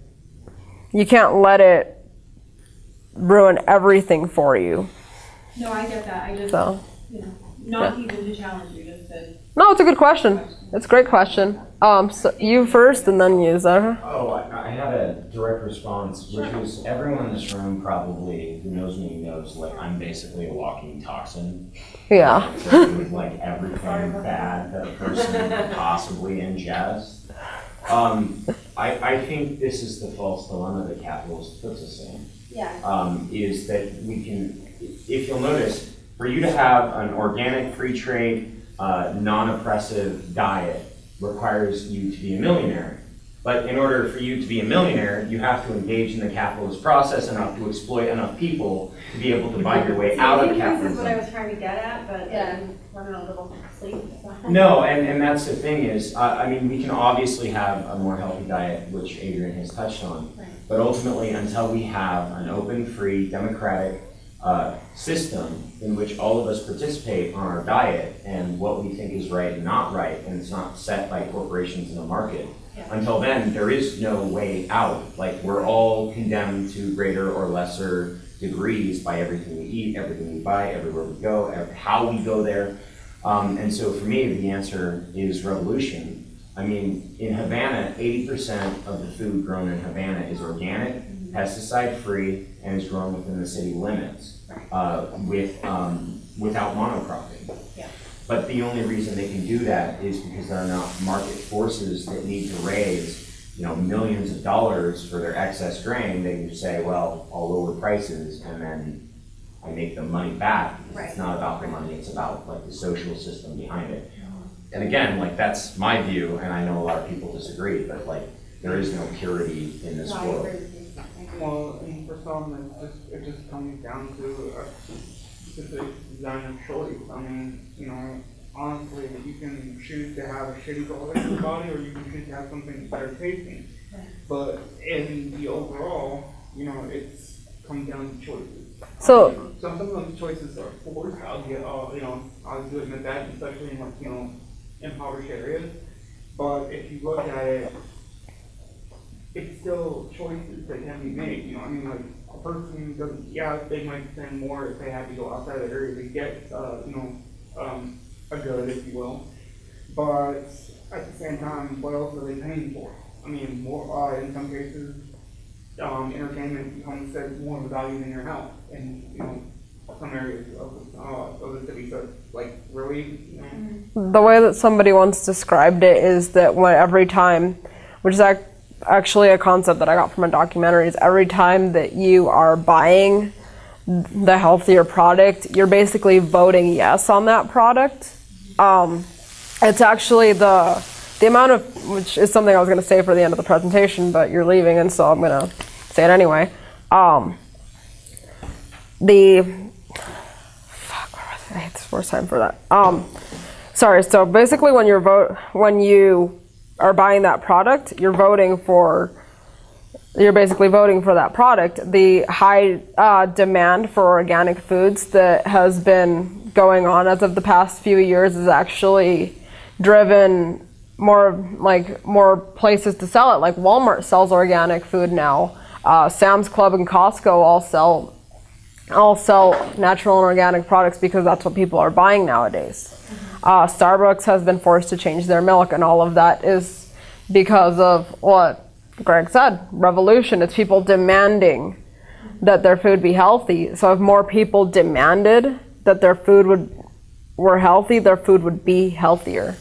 ruin everything for you. No, I get that. I just, not even to challenge you, just to... No, it's a good question. It's a great question. So you first and then you, Zara. Oh, I had a direct response, which was everyone in this room probably who knows me knows, like, I'm basically a walking toxin. Yeah. With, like, everything bad that a person could possibly ingest. I think this is the false dilemma that capitalism puts us in. Yeah. Is that we can, if you'll notice, for you to have an organic, free trade, non-oppressive diet requires you to be a millionaire. But in order for you to be a millionaire, you have to engage in the capitalist process enough to exploit enough people to be able to buy your way out of capitalism. This is what I was trying to get at, but I'm running a little sleep. So. No, and that's the thing is, I mean, we can obviously have a more healthy diet, which Adrian has touched on. Right. But ultimately, until we have an open, free, democratic system in which all of us participate on our diet and what we think is right and not right, and it's not set by corporations in the market. Yeah. Until then, there is no way out. Like, we're all condemned to greater or lesser degrees by everything we eat, everything we buy, everywhere we go, how we go there. And so for me, the answer is revolution. I mean, in Havana, 80% of the food grown in Havana is organic, pesticide-free, and is grown within the city limits without monocropping. Yeah. But the only reason they can do that is because there are not market forces that need to raise, millions of dollars for their excess grain. They can say, well, I'll lower prices and then I make the money back. Because It's not about the money, it's about like the social system behind it. And again, like that's my view, and I know a lot of people disagree, but like there is no purity in this world. Well, I mean, for some, it just comes down to a specific design of choice. I mean, honestly, you can choose to have a shitty product in your body, or you can choose to have something better tasting. But in the overall, it's comes down to choices. So some of those choices are forced. I'll do admit that, especially in like impoverished areas. But if you look at it, it's still choices that can be made. I mean, like a person doesn't. Yeah, they might spend more if they have to go outside the area to get, a good, if you will. But at the same time, what else are they paying for? I mean, more in some cases, entertainment becomes more of a value than your health, in some areas of the city. So, like, really, the way that somebody once described it is that every time, which is actually a concept that I got from a documentary, is every time that you are buying the healthier product, you're basically voting yes on that product. It's actually the amount of, which is something I was going to say for the end of the presentation, but you're leaving, and so I'm going to say it anyway. I hate this first time for that. Sorry. So basically, when you are buying that product, you're basically voting for that product. The high demand for organic foods that has been going on as of the past few years is actually driven more places to sell it. Like Walmart sells organic food now. Sam's Club and Costco all sell natural and organic products because that's what people are buying nowadays. Starbucks has been forced to change their milk, and all of that is because of what Greg said, revolution. It's people demanding that their food be healthy. So if more people demanded that their food were healthy, their food would be healthier.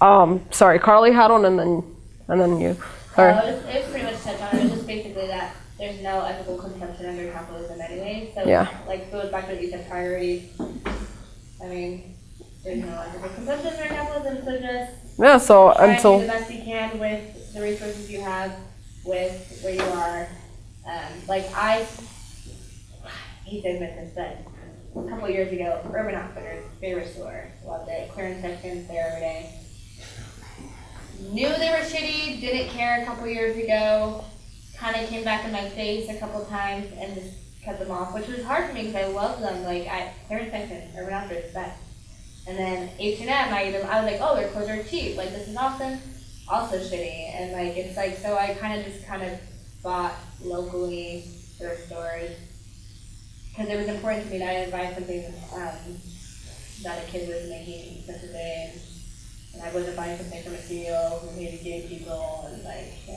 Sorry, Carly had one, and then you. Sorry. It was pretty much touched on it. It was just basically that there's no ethical consumption under capitalism anyway. So Yeah. like goes back to what you said, priorities. I mean, there's no ethical consumption under capitalism, so just Yeah. So try and until do the best you can with the resources you have, with where you are. Like I hate to admit this, but a couple of years ago, Urban Outfitters, favorite store, loved it. Clearance sections there every day. Knew they were shitty, didn't care a couple years ago. Kind of came back in my face a couple times and just cut them off, which was hard for me because I love them. Like Clearance section, Urban Outfitters, best. And then H&M, I was like, oh, their clothes are cheap. Like this is awesome. Also shitty, and like it's like so I kind of bought locally their stores because it was important to me that I didn't buy something that a kid was making such a day, and I wasn't buying something from a CEO who maybe gay people and like I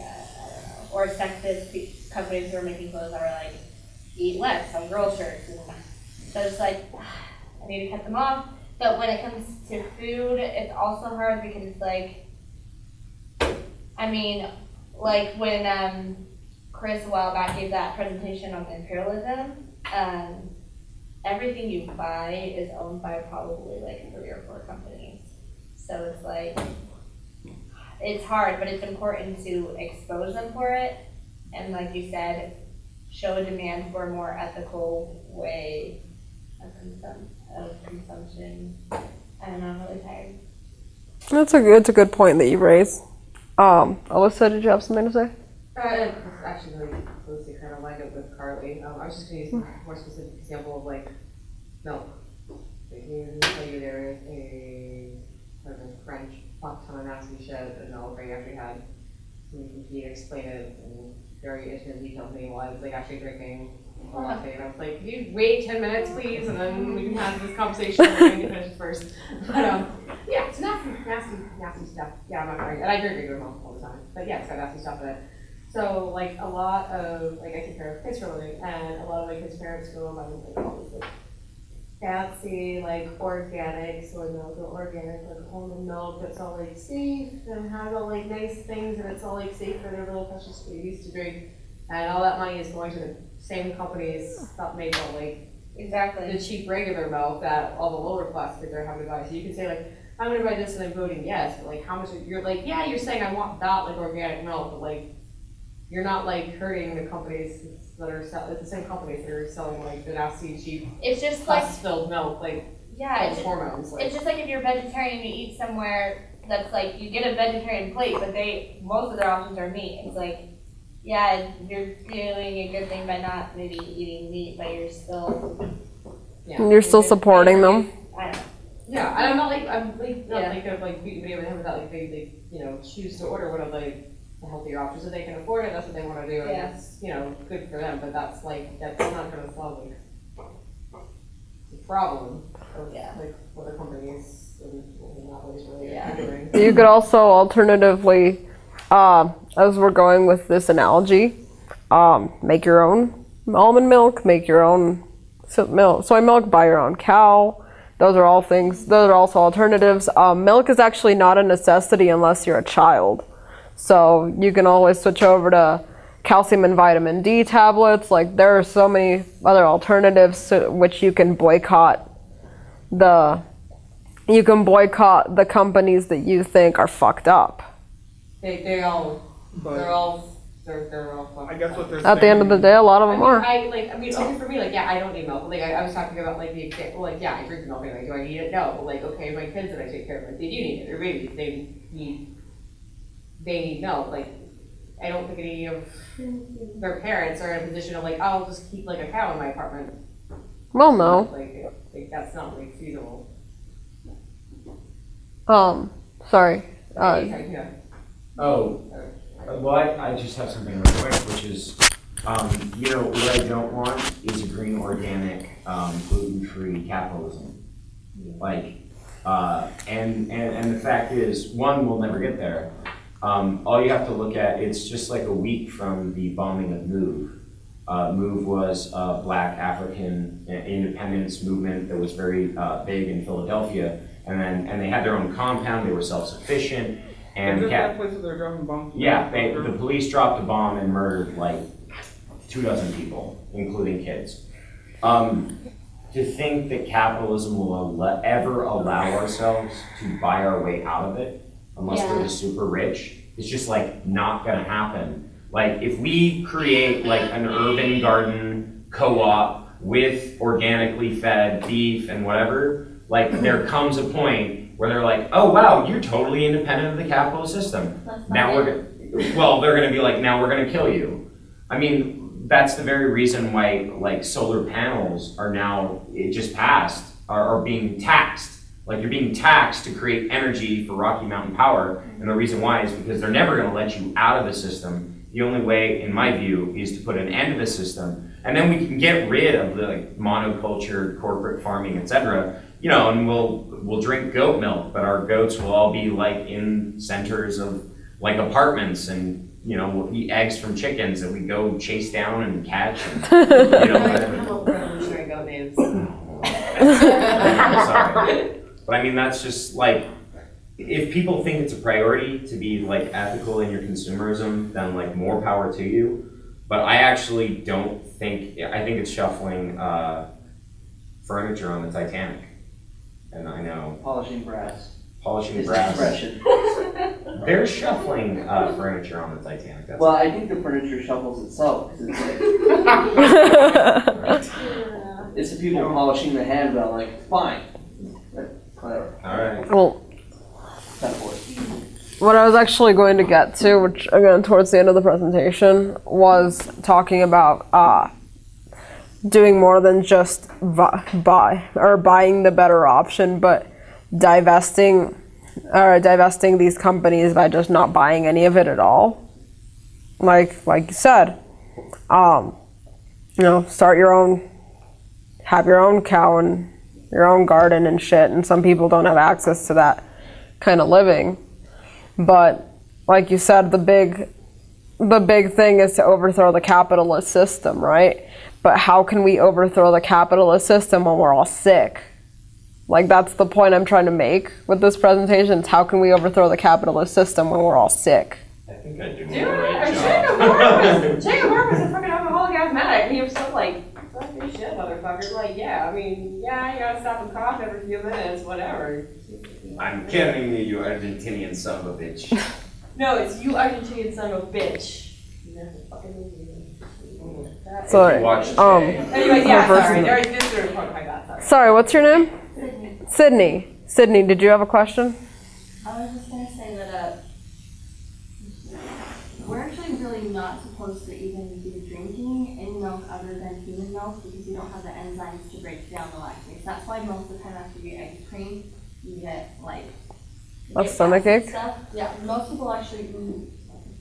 don't know, or sexist companies who are making clothes that were like eat less on girl shirts, and so it's like I need to cut them off. But when it comes to food, it's also hard because like I mean, like when Chris a while back gave that presentation on imperialism, everything you buy is owned by probably like 3 or 4 companies. So it's like, it's hard, but it's important to expose them for it. And like you said, show a demand for a more ethical way of consumption. I don't know, I'm really tired. It's a good point that you raised. Alyssa, did you have something to say? It's actually really closely kind of like it with Carly. I was just going to use a more specific example of like milk. Here, tell you there is a French fuck ton of nasty shit that milk I actually had somebody explain it in very intimate detail to me while I was like actually drinking a latte, and I was like, "Can you wait 10 minutes, please, and then we can have this conversation. We're going to finish it first." But yeah, it's nasty stuff. Yeah, I'm not very, and I drink regular milk all the time. But yeah, it's got nasty stuff in it. So like a lot of like I take care of kids for a living, and a lot of my kids' parents go and buy like all this like fancy like organic soy milk or organic like almond milk that's all like safe and has all like nice things, and it's all like safe for their little precious babies to drink, and all that money is going to the same companies that make all like the cheap regular milk that all the lower class kids are having to buy. So you can say like, I'm going to buy this and I'm voting yes, but like how much you're like, yeah, you're saying I want that like organic milk, but like you're not like hurting the companies that are selling, the same companies that are selling like the nasty cheap it's just like filled milk, like yeah, it's hormones. Like, it's just like if you're vegetarian, you eat somewhere that's like you get a vegetarian plate, but most of their options are meat. It's like, yeah, you're doing a good thing by not maybe eating meat, but you're still You're still supporting them. I don't know. Yeah, and I'm not like I'm like not like of like video with that like they you know choose to order one of like the healthier options if they can afford it. That's what they want to do, and that's good for them. But that's not going to solve like the problem of like what the companies and not always really are doing. You could also alternatively, as we're going with this analogy, make your own almond milk, make your own soy milk, buy your own cow. Those are all things. Those are also alternatives. Milk is actually not a necessity unless you're a child. So you can always switch over to calcium and vitamin D tablets. Like there are so many other alternatives to which you can boycott the companies that you think are fucked up. They're all fucked I guess what they're At the end of the day, a lot of them are. okay, for me, like, yeah, I don't need milk. Like, I was talking about, like, the example, like, yeah, I drink milk, and, like, do I need it? No. But, like, okay, my kids that I take care of, like, they do need it. They're babies. They need milk. Like, I don't think any of their parents are in a position of, like, oh, I'll just keep, like, a cow in my apartment. Well, no. Like that's not, like, feasible. Sorry. Yeah. Oh. Well, I just have something real quick, which is, what I don't want is a green, organic, gluten-free capitalism. Like, and the fact is, one, we'll never get there, All you have to look at, it's just like a week from the bombing of MOVE. MOVE was a Black African independence movement that was very big in Philadelphia, and they had their own compound. They were self-sufficient, and that place where they're dropping bombs? Yeah, the police dropped a bomb and murdered like 24 people, including kids. To think that capitalism will ever allow ourselves to buy our way out of it, unless we're the super rich, it's just like not gonna happen. Like if we create like an urban garden co-op with organically fed beef and whatever, like there comes a point where they're like, oh wow, you're totally independent of the capitalist system. Now they're gonna be like, now we're gonna kill you. I mean, that's the very reason why like solar panels are now, it just passed, are being taxed. Like you're being taxed to create energy for Rocky Mountain Power, and the reason why is because they're never gonna let you out of the system. The only way, in my view, is to put an end to the system, and then we can get rid of the like, monoculture, corporate farming, etc. You know, and we'll drink goat milk, but our goats will all be like in centers of like apartments, and you know, we'll eat eggs from chickens that we go chase down and catch. And, you know, Revolutionary goat names. Sorry. But I mean, that's just like, if people think it's a priority to be like ethical in your consumerism, then like more power to you. But I actually don't think, I think it's shuffling furniture on the Titanic. And I know. Polishing brass. Polishing brass. Expression. They're shuffling furniture on the Titanic. That's Well, I think the furniture shuffles itself, because it's like, it's the people polishing the handrail, like, fine. Whatever. all right. Well, That for it. what I was actually going to get to, which again towards the end of the presentation, was talking about doing more than just buying the better option, but divesting these companies by just not buying any of it at all. Like you said, you know, start your own, have your own cow and your own garden and shit, and some people don't have access to that kind of living. But like you said, the big thing is to overthrow the capitalist system, right? But how can we overthrow the capitalist system when we're all sick? Like, that's the point I'm trying to make with this presentation. It's how can we overthrow the capitalist system when we're all sick? I think I do Dude, the right job. Jacob Moore was a fucking alcoholic asthmatic, and he was so like, fuck your shit, motherfucker. Like, yeah, I mean, yeah, you gotta stop and cough every few minutes, whatever. I'm kidding you, you Argentinian son of a bitch. No, it's you Argentinian son of a bitch. Sorry. Anyways, yeah, sorry. There is this report. Oh my God, sorry. Sorry, what's your name? Sydney. Sydney, did you have a question? I was just gonna say that we're actually really not supposed to even be drinking any milk other than human milk because you don't have the enzymes to break down the lactase. That's why most of the time after you get egg cream, you get like A stomachache? stuff. Yeah, most people actually,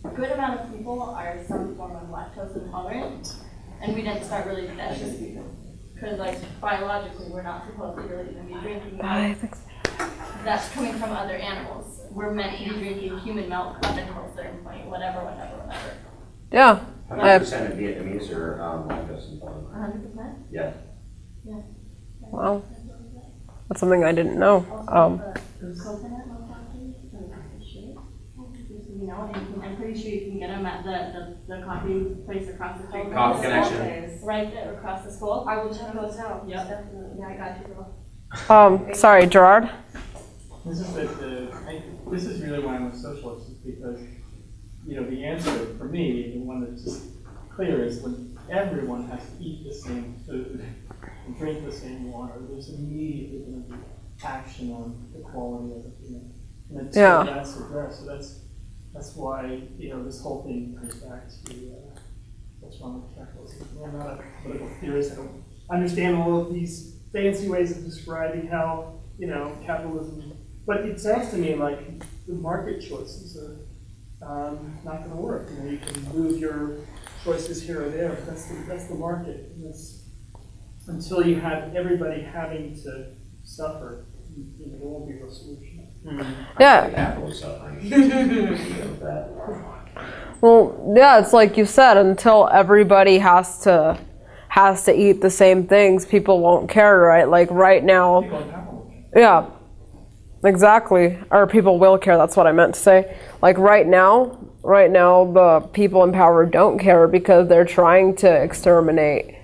a good amount of people are some form of lactose intolerant, and we didn't start really, that's just because like biologically we're not supposed to really even be drinking milk that's coming from other animals. We're meant to be drinking human milk up until a certain point, whatever. Yeah. 100% of Vietnamese are lactose intolerant. 100%? Yeah. Wow. That's something I didn't know. Coconut milk lactose, you know, and I'm pretty sure you can get them at the coffee place across the street. Coffee Connection. Right there across the school. I will check those out. Yep, definitely. Yeah, I got you, girl. Sorry, Gerard. This is really why I'm a socialist, is because, you know, the answer for me, the one that's just clear, is when everyone has to eat the same food and drink the same water, there's immediately going to be action on the quality of it, you know. And until that's addressed, so that's why, you know, this whole thing comes back to what's wrong with capitalism. I'm not a political theorist. I don't understand all of these fancy ways of describing how, you know, capitalism. But it sounds to me like the market choices are not going to work. You know, you can move your choices here or there, but that's the market. And until you have everybody having to suffer, you know, there won't be a real solution. Yeah. Capital suffering. With that. Well, yeah, it's like you said, until everybody has to eat the same things, people won't care, right? Like right now, yeah, exactly. Or people will care, that's what I meant to say. Like right now, the people in power don't care because they're trying to exterminate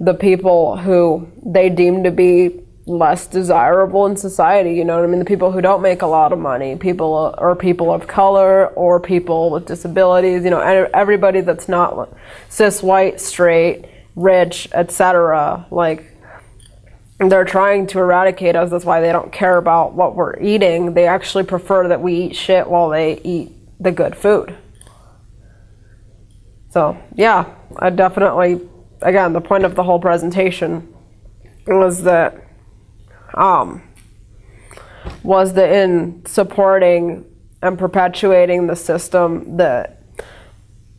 the people who they deem to be less desirable in society, you know what I mean? The people who don't make a lot of money, people of color, or people with disabilities, you know, everybody that's not cis, white, straight, rich, etc. Like, they're trying to eradicate us. That's why they don't care about what we're eating. They actually prefer that we eat shit while they eat the good food. So, yeah, I definitely, again, the point of the whole presentation was that in supporting and perpetuating the system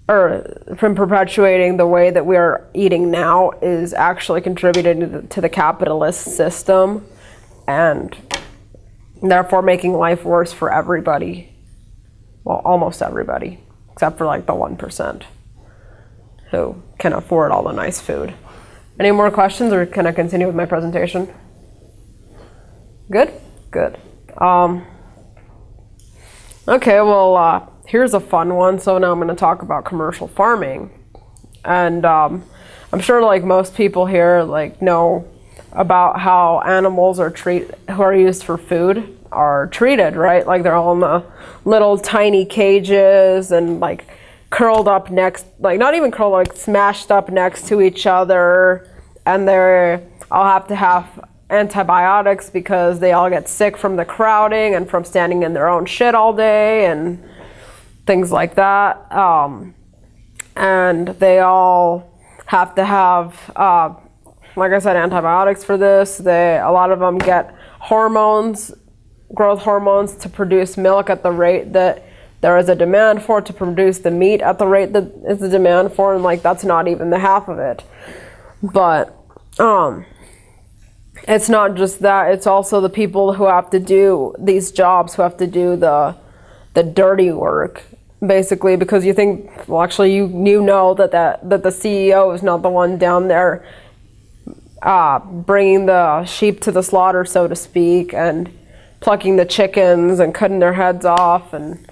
from perpetuating the way that we are eating now is actually contributing to the capitalist system, and therefore making life worse for everybody. Well, almost everybody, except for like the 1% who can afford all the nice food. Any more questions, or can I continue with my presentation? Good? Good. Okay, well, here's a fun one. So now I'm going to talk about commercial farming. And I'm sure like most people here like know about how animals who are used for food are treated, right? Like they're all in the little tiny cages and like curled up next, like not even curled, like smashed up next to each other. And they're all have to have antibiotics because they all get sick from the crowding and from standing in their own shit all day and things like that. And they all have to have, like I said, antibiotics for this. A lot of them get hormones, growth hormones, to produce milk at the rate that there is a demand for, to produce the meat at the rate that is the demand for, and like that's not even the half of it. But it's not just that, it's also the people who have to do these jobs, who have to do the dirty work, basically, because you think, well, actually you know that the CEO is not the one down there bringing the sheep to the slaughter, so to speak, and plucking the chickens and cutting their heads off and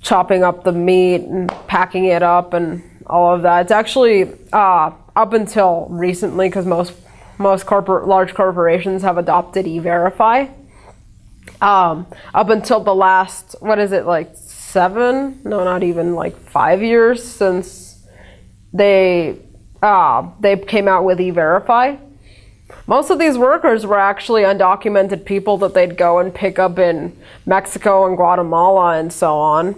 chopping up the meat and packing it up and all of that. It's actually up until recently, because most large corporations have adopted E-Verify. Up until the last, what is it, like 7? No, not even, like 5 years since they came out with E-Verify. Most of these workers were actually undocumented people that they'd go and pick up in Mexico and Guatemala and so on.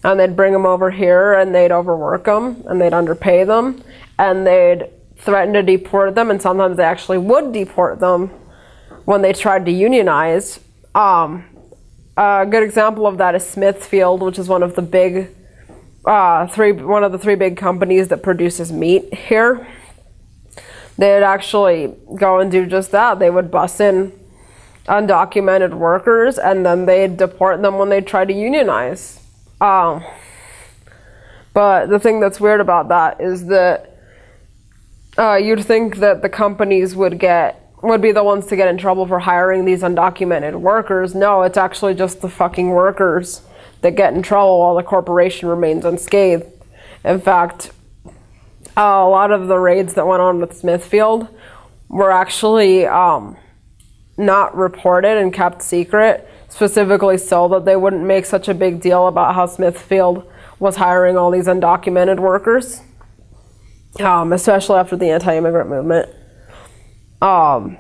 And they'd bring them over here and they'd overwork them and they'd underpay them and they'd threaten to deport them, and sometimes they actually would deport them when they tried to unionize. A good example of that is Smithfield, which is one of the big one of the 3 big companies that produces meat here. They'd actually go and do just that. They would bus in undocumented workers and then they'd deport them when they try to unionize. But the thing that's weird about that is that you'd think that the companies would be the ones to get in trouble for hiring these undocumented workers. No, it's actually just the fucking workers that get in trouble while the corporation remains unscathed. In fact, a lot of the raids that went on with Smithfield were actually not reported and kept secret, specifically so that they wouldn't make such a big deal about how Smithfield was hiring all these undocumented workers, especially after the anti-immigrant movement. Not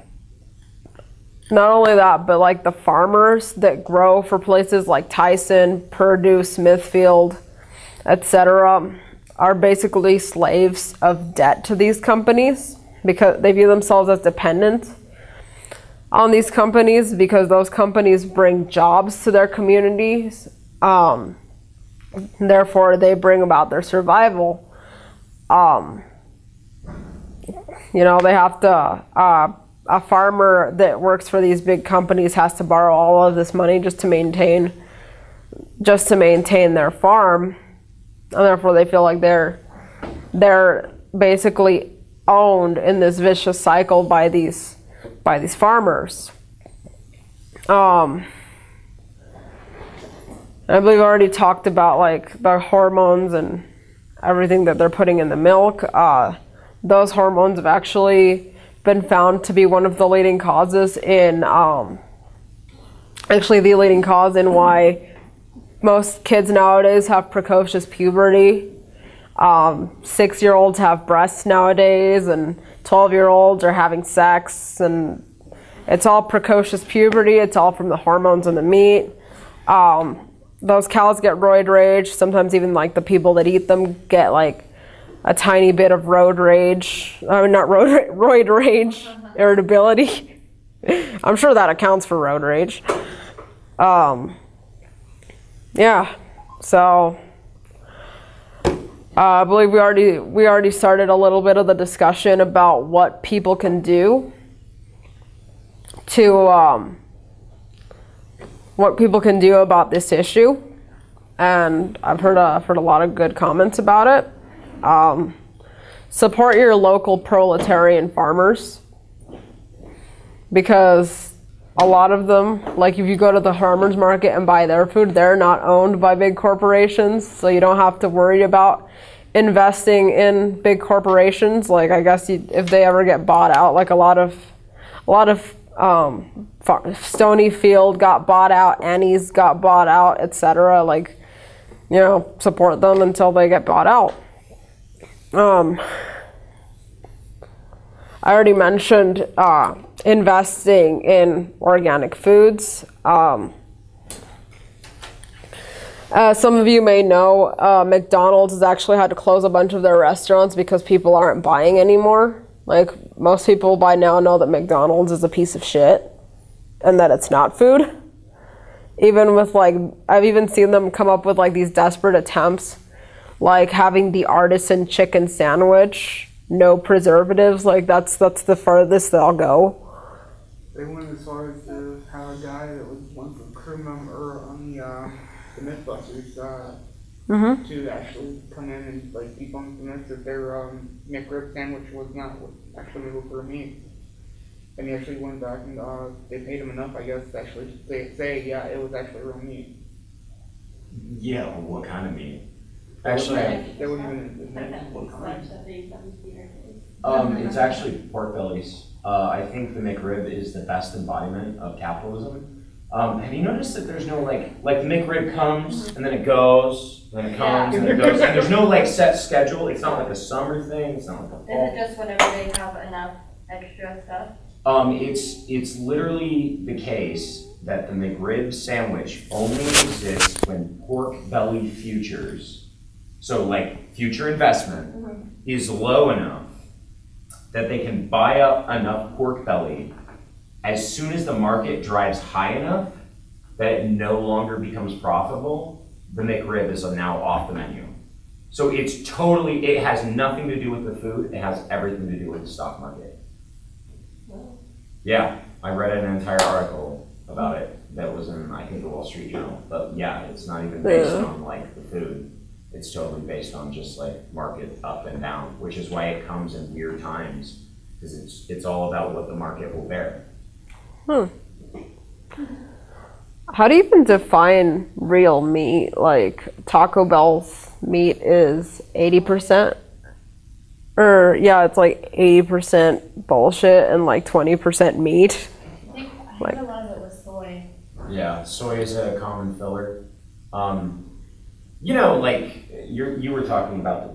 only that, but like the farmers that grow for places like Tyson, Purdue, Smithfield, etc., are basically slaves of debt to these companies because they view themselves as dependent on these companies because those companies bring jobs to their communities. Therefore, they bring about their survival. You know, they have to a farmer that works for these big companies has to borrow all of this money just to maintain their farm, and therefore they feel like they're basically owned in this vicious cycle by these farmers. I believe I already talked about like the hormones and everything that they're putting in the milk. Those hormones have actually been found to be one of the leading causes in the leading cause in why most kids nowadays have precocious puberty. 6-year-olds have breasts nowadays, and 12-year-olds are having sex, and it's all precocious puberty. It's all from the hormones in the meat. Those cows get roid rage. Sometimes even like the people that eat them get like a tiny bit of roid rage. Roid rage, irritability. I'm sure that accounts for roid rage. Yeah, so I believe we already started a little bit of the discussion about what people can do to what people can do about this issue, and I've heard a lot of good comments about it. Support your local proletarian farmers, because a lot of them, like if you go to the farmers market and buy their food, they're not owned by big corporations, so you don't have to worry about investing in big corporations. Like I guess if they ever get bought out, like a lot of Stonyfield got bought out, Annie's got bought out, etc. Like, you know, support them until they get bought out. I already mentioned investing in organic foods. Some of you may know McDonald's has actually had to close a bunch of their restaurants because people aren't buying anymore. Like, most people by now know that McDonald's is a piece of shit and that it's not food. Even with like, I've even seen them come up with like these desperate attempts, like having the artisan chicken sandwich, no preservatives. Like that's the furthest they'll go. They went as far as to have a guy that was once a crew member on the Mythbusters to actually come in and like debunk the myth that their McRib sandwich was not actually made for meat. And he actually went back and they paid him enough, I guess, to actually say yeah, it was actually real meat. Yeah, well, what kind of meat? Actually, they wouldn't even admit what kind. It's actually pork bellies. I think the McRib is the best embodiment of capitalism. Have you noticed that there's no like the McRib comes and then it goes, and then it comes and then it goes, and there's no like set schedule. It's not like a summer thing. It's not like a fall. Is it just whenever they have enough extra stuff? It's literally the case that the McRib sandwich only exists when pork belly futures, so like future investment, is low enough that they can buy up enough pork belly as soon as the market drives high enough that it no longer becomes profitable. The McRib is now off the menu. So it has nothing to do with the food, it has everything to do with the stock market. Yeah, I read an entire article about it that was in, I think, the Wall Street Journal. But yeah, it's not even based on like the food. It's totally based on just like market up and down, which is why it comes in weird times, because it's all about what the market will bear. How do you even define real meat? Like Taco Bell's meat is 80%? Or yeah, it's like 80% bullshit and like 20% meat. I think Like- a lot of it was soy. Yeah, soy is a common filler. You know, like you were talking about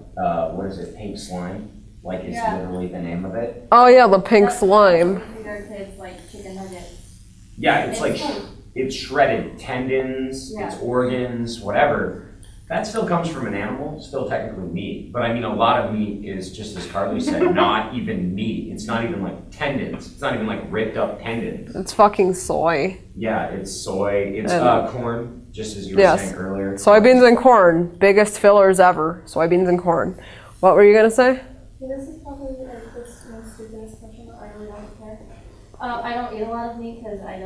what is it, pink slime? Like it's literally the name of it. Oh yeah, the pink slime. Feed our kids like chicken nuggets. Yeah, it's like it's shredded tendons, it's organs, whatever. That still comes from an animal, still technically meat. But I mean, a lot of meat is, just as Carly said, not even meat. It's not even like tendons. It's not even like ripped up tendons. It's fucking soy. Yeah, it's soy. It's corn, just as you were saying earlier. Soybeans and corn, biggest fillers ever. Soybeans and corn. What were you gonna say? This is probably like the most stupidest question, but I really don't care. I don't eat a lot of meat because I've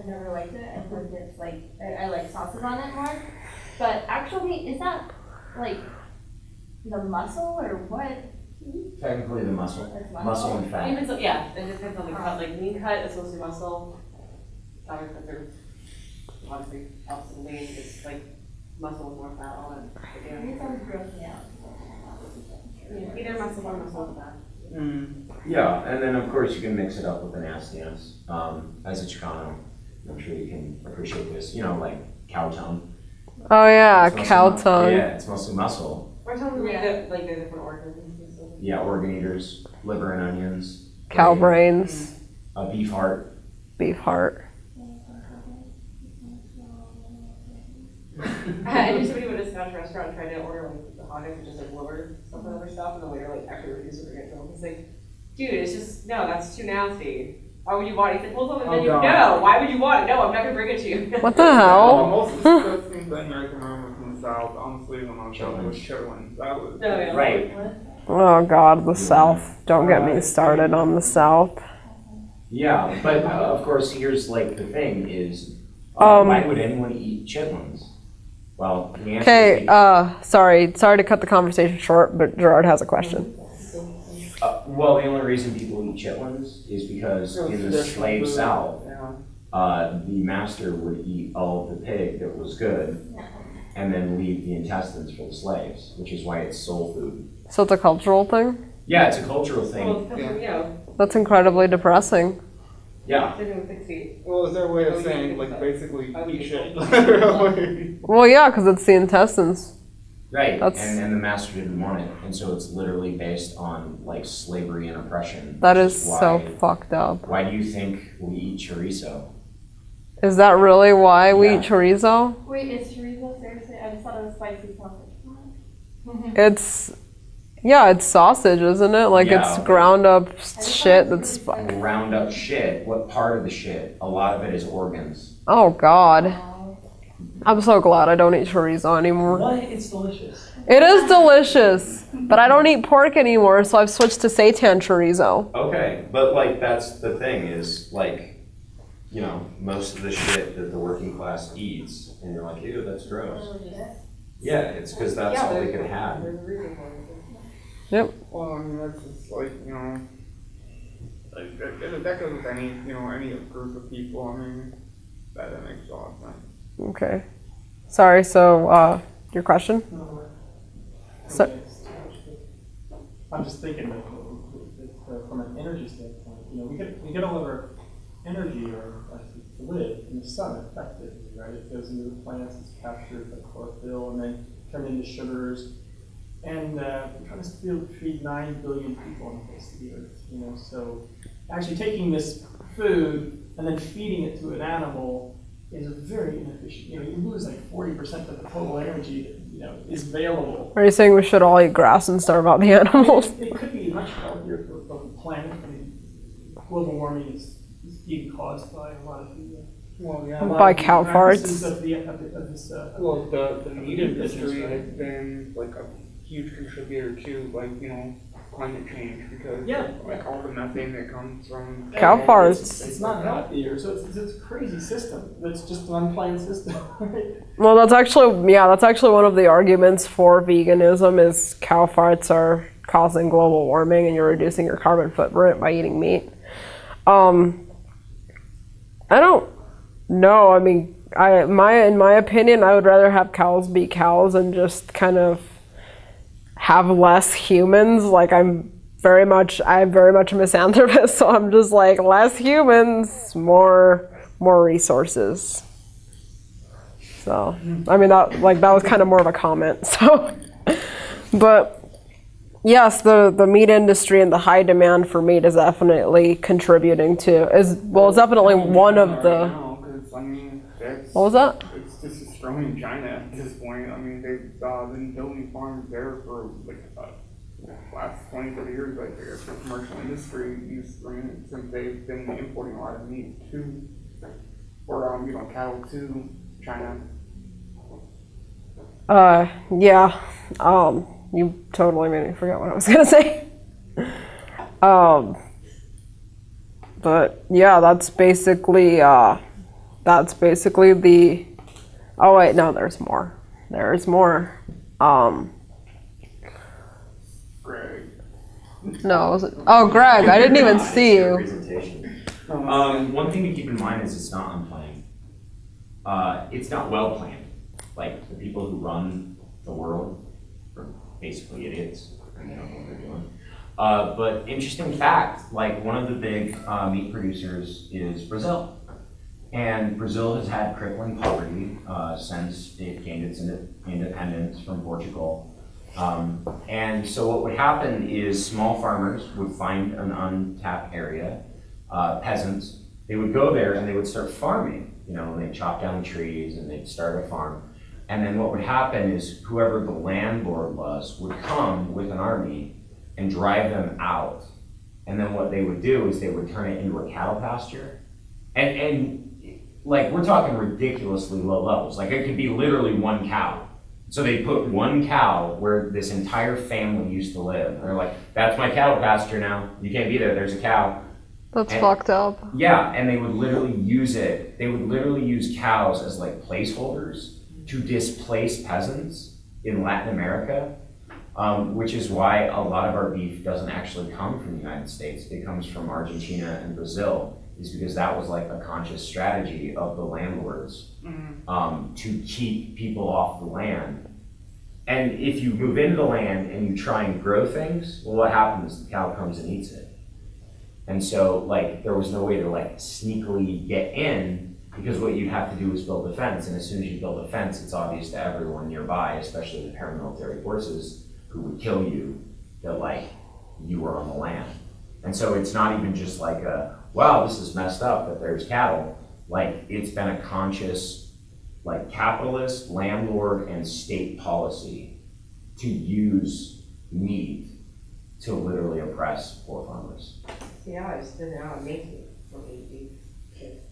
never liked it. I think it's like, I like sauces on it more. But actual meat, is that like the muscle or what? Technically the muscle. It's Muscle and fat. Even so, yeah, it depends on the cut, like lean cut is mostly muscle. Counter cuts obviously helps in lean, it's like muscle with more fat on it. But yeah. It sounds gross me out. Either muscle or muscle with fat. Yeah, and then of course you can mix it up with the nastiness. As a Chicano, I'm sure you can appreciate this. You know, like cow tongue. Oh yeah, It's mostly cow mu- tongue. Yeah, it's mostly muscle. Or something like that, like the different organs and stuff. Yeah, organ eaters, liver and onions. Cow brains, Beef heart. beef heart. I knew somebody went to a Scotch restaurant and tried to order like the hot dogs and just like liver stuff and other stuff, and the waiter like actually refused to bring it to him. He's like, dude, it's just, no, that's too nasty. Why would you want it? He said, pull something and then Oh, you, God. no, why would you want it? No, I'm not gonna bring it to you. What the hell? Most of the disgusting thing I can remember from the South, honestly, when I was young, was chitlins. That was. No, yeah. Right. Oh God, the South. Don't get me started on the South. Yeah, but of course, here's like the thing is, Um, why would anyone eat chitlins? Well, the answer Okay, is sorry to cut the conversation short, but Gerard has a question. well, the only reason people eat chitlins is because in the slave South, the master would eat all of the pig that was good and then leave the intestines for the slaves, which is why it's soul food. So it's a cultural thing? Yeah, it's a cultural Well, thing. it's you know, That's incredibly depressing. Yeah. they're doing 6 feet. Well, is there a way Oh, of yeah, saying, I like, think so. basically I would eat think shit? so. Literally. Well, yeah, because it's the intestines. Right, That's- and the master didn't want it, and so it's literally based on like slavery and oppression. That which is so why- fucked up. Why do you think we eat chorizo? Is that really why we Yeah. eat chorizo? Wait, is chorizo seriously? I just thought it was spicy sausage. It's, yeah, it's sausage, isn't it? Like Yeah, it's okay. ground up shit that's. Ground up shit. What part of the shit? A lot of it is organs. Oh God. I'm so glad I don't eat chorizo anymore. What? It's delicious. It is delicious, but I don't eat pork anymore, so I've switched to seitan chorizo. Okay, but like that's the thing is like, you know, most of the shit that the working class eats, and you're like, ew, that's gross. Yeah, it's because that's all they could have. There's a reason for it. Yep. Well, I mean, that's just like, you know, like, that goes with any, you know, any group of people. I mean, that makes a lot of sense. Okay. Sorry, so, your question? So- I'm just thinking that from an energy standpoint, you know, we get all of our energy or to live in the sun effectively, right? It goes into the plants, it's captured by chlorophyll, and then turned into sugars. And we're trying to feed 9 billion people on the face of the earth, you know. So actually taking this food and then feeding it to an animal is a very inefficient. You know, you lose like 40% of the total energy that, you know, is available. Are you saying we should all eat grass and starve out the animals? It could be much healthier for the planet. I mean, global warming is being caused by a lot of the Well, yeah. By cow practices farts? of this. Well, the meat business, industry right? has been like a huge contributor to, like, you know, climate change because like all the methane that comes from Cow farts. It's not healthier, so it's a crazy system. It's just an unplanned system, right? Well, that's actually one of the arguments for veganism is cow farts are causing global warming and you're reducing your carbon footprint by eating meat. I don't know. I mean, in my opinion, I would rather have cows be cows and just kind of have less humans. Like I'm very much a misanthropist, so I'm just like less humans, more resources. So I mean that was kind of more of a comment. So, but yes, the meat industry and the high demand for meat is definitely contributing to it's definitely one of the. I mean, What was that? It's just destroying China at this point. I mean, they've been building farms there for like last 20, 30 years, like for commercial industry use. I mean, since they've been importing a lot of meat to, or you know, cattle to China. Yeah. You totally made me forget what I was gonna say. But yeah, that's basically the. Oh wait, no, there's more. There's more. Greg. No, it wasn't. Oh, Greg, I didn't even see you. Presentation. One thing to keep in mind is it's not unplanned. It's not well planned. Like the people who run the world are basically idiots and they don't know what they're doing. But interesting fact, like one of the big meat producers is Brazil. And Brazil has had crippling poverty since it gained its independence from Portugal. And so what would happen is small farmers would find an untapped area, peasants, they would go there and they would start farming, you know, and they'd chop down trees and they'd start a farm. And then what would happen is whoever the landlord was would come with an army and drive them out. And then what they would do is they would turn it into a cattle pasture. And like, we're talking ridiculously low levels. Like, it could be literally one cow. So they put one cow where this entire family used to live. And they're like, that's my cattle pasture now. You can't be there, there's a cow. That's fucked up. Yeah, and they would literally use it. They would literally use cows as like placeholders to displace peasants in Latin America, which is why a lot of our beef doesn't actually come from the United States. It comes from Argentina and Brazil. Is because that was like a conscious strategy of the landlords to keep people off the land. And if you move into the land and you try and grow things, well, what happens? The cow comes and eats it. And so like there was no way to like sneakily get in because what you'd have to do is build a fence. And as soon as you build a fence, it's obvious to everyone nearby, especially the paramilitary forces who would kill you, that like you were on the land. And so it's not even just like a, wow, this is messed up that there's cattle. Like, it's been a conscious, like, capitalist, landlord, and state policy to use meat to literally oppress poor farmers. Yeah, I just didn't know how it makes me from eating kids.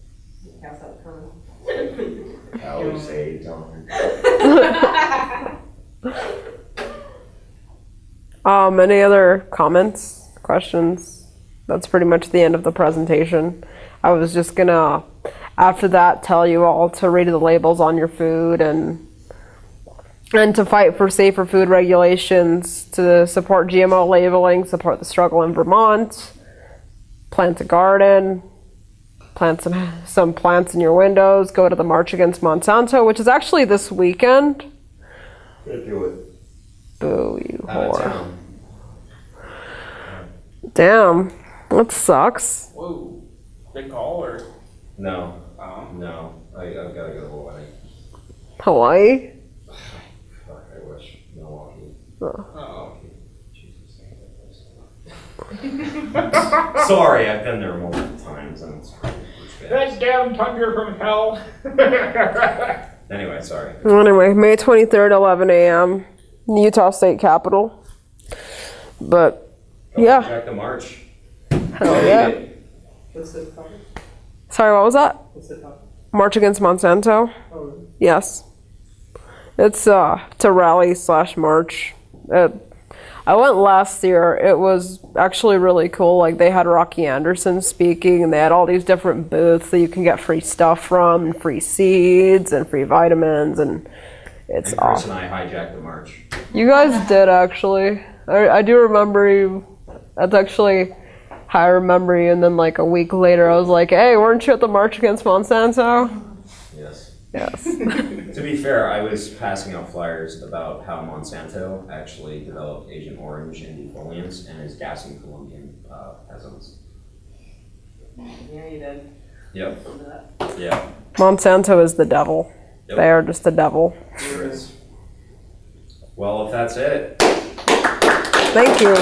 Cows out coming. Cows say don't. Any other comments, questions? That's pretty much the end of the presentation. I was just gonna, after that, tell you all to read the labels on your food and to fight for safer food regulations, to support GMO labeling, support the struggle in Vermont, plant a garden, plant some plants in your windows, go to the March Against Monsanto, which is actually this weekend. Good, do it. Boo, you whore. Damn. That sucks. Whoa. Big call or? No. No. I've got to go to Hawaii. Hawaii? Fuck, I wish. Milwaukee. Oh. Jesus. Sorry, I've been there multiple times and it's That damn thunder from hell. Anyway, sorry. Anyway, May 23rd, 11 a.m. Utah State Capitol. But, yeah. Back to March. Hell yeah. What's the topic? Sorry, what was that? What's the topic? March Against Monsanto? Oh, really? Yes. It's a rally/march. I went last year. It was actually really cool. Like, they had Rocky Anderson speaking, and they had all these different booths that you can get free stuff from, and free seeds, and free vitamins, and it's awesome. Chris and I hijacked the march. You guys did, actually. I do remember you. That's actually how I remember you, and then like a week later I was like, hey, weren't you at the March Against Monsanto? Yes. Yes. To be fair, I was passing out flyers about how Monsanto actually developed Agent Orange and defoliants and is gassing Colombian peasants. Yeah, you did. Yep. Yeah. Monsanto is the devil. Yep. They are just the devil. Sure is. Well, if that's it. Thank you.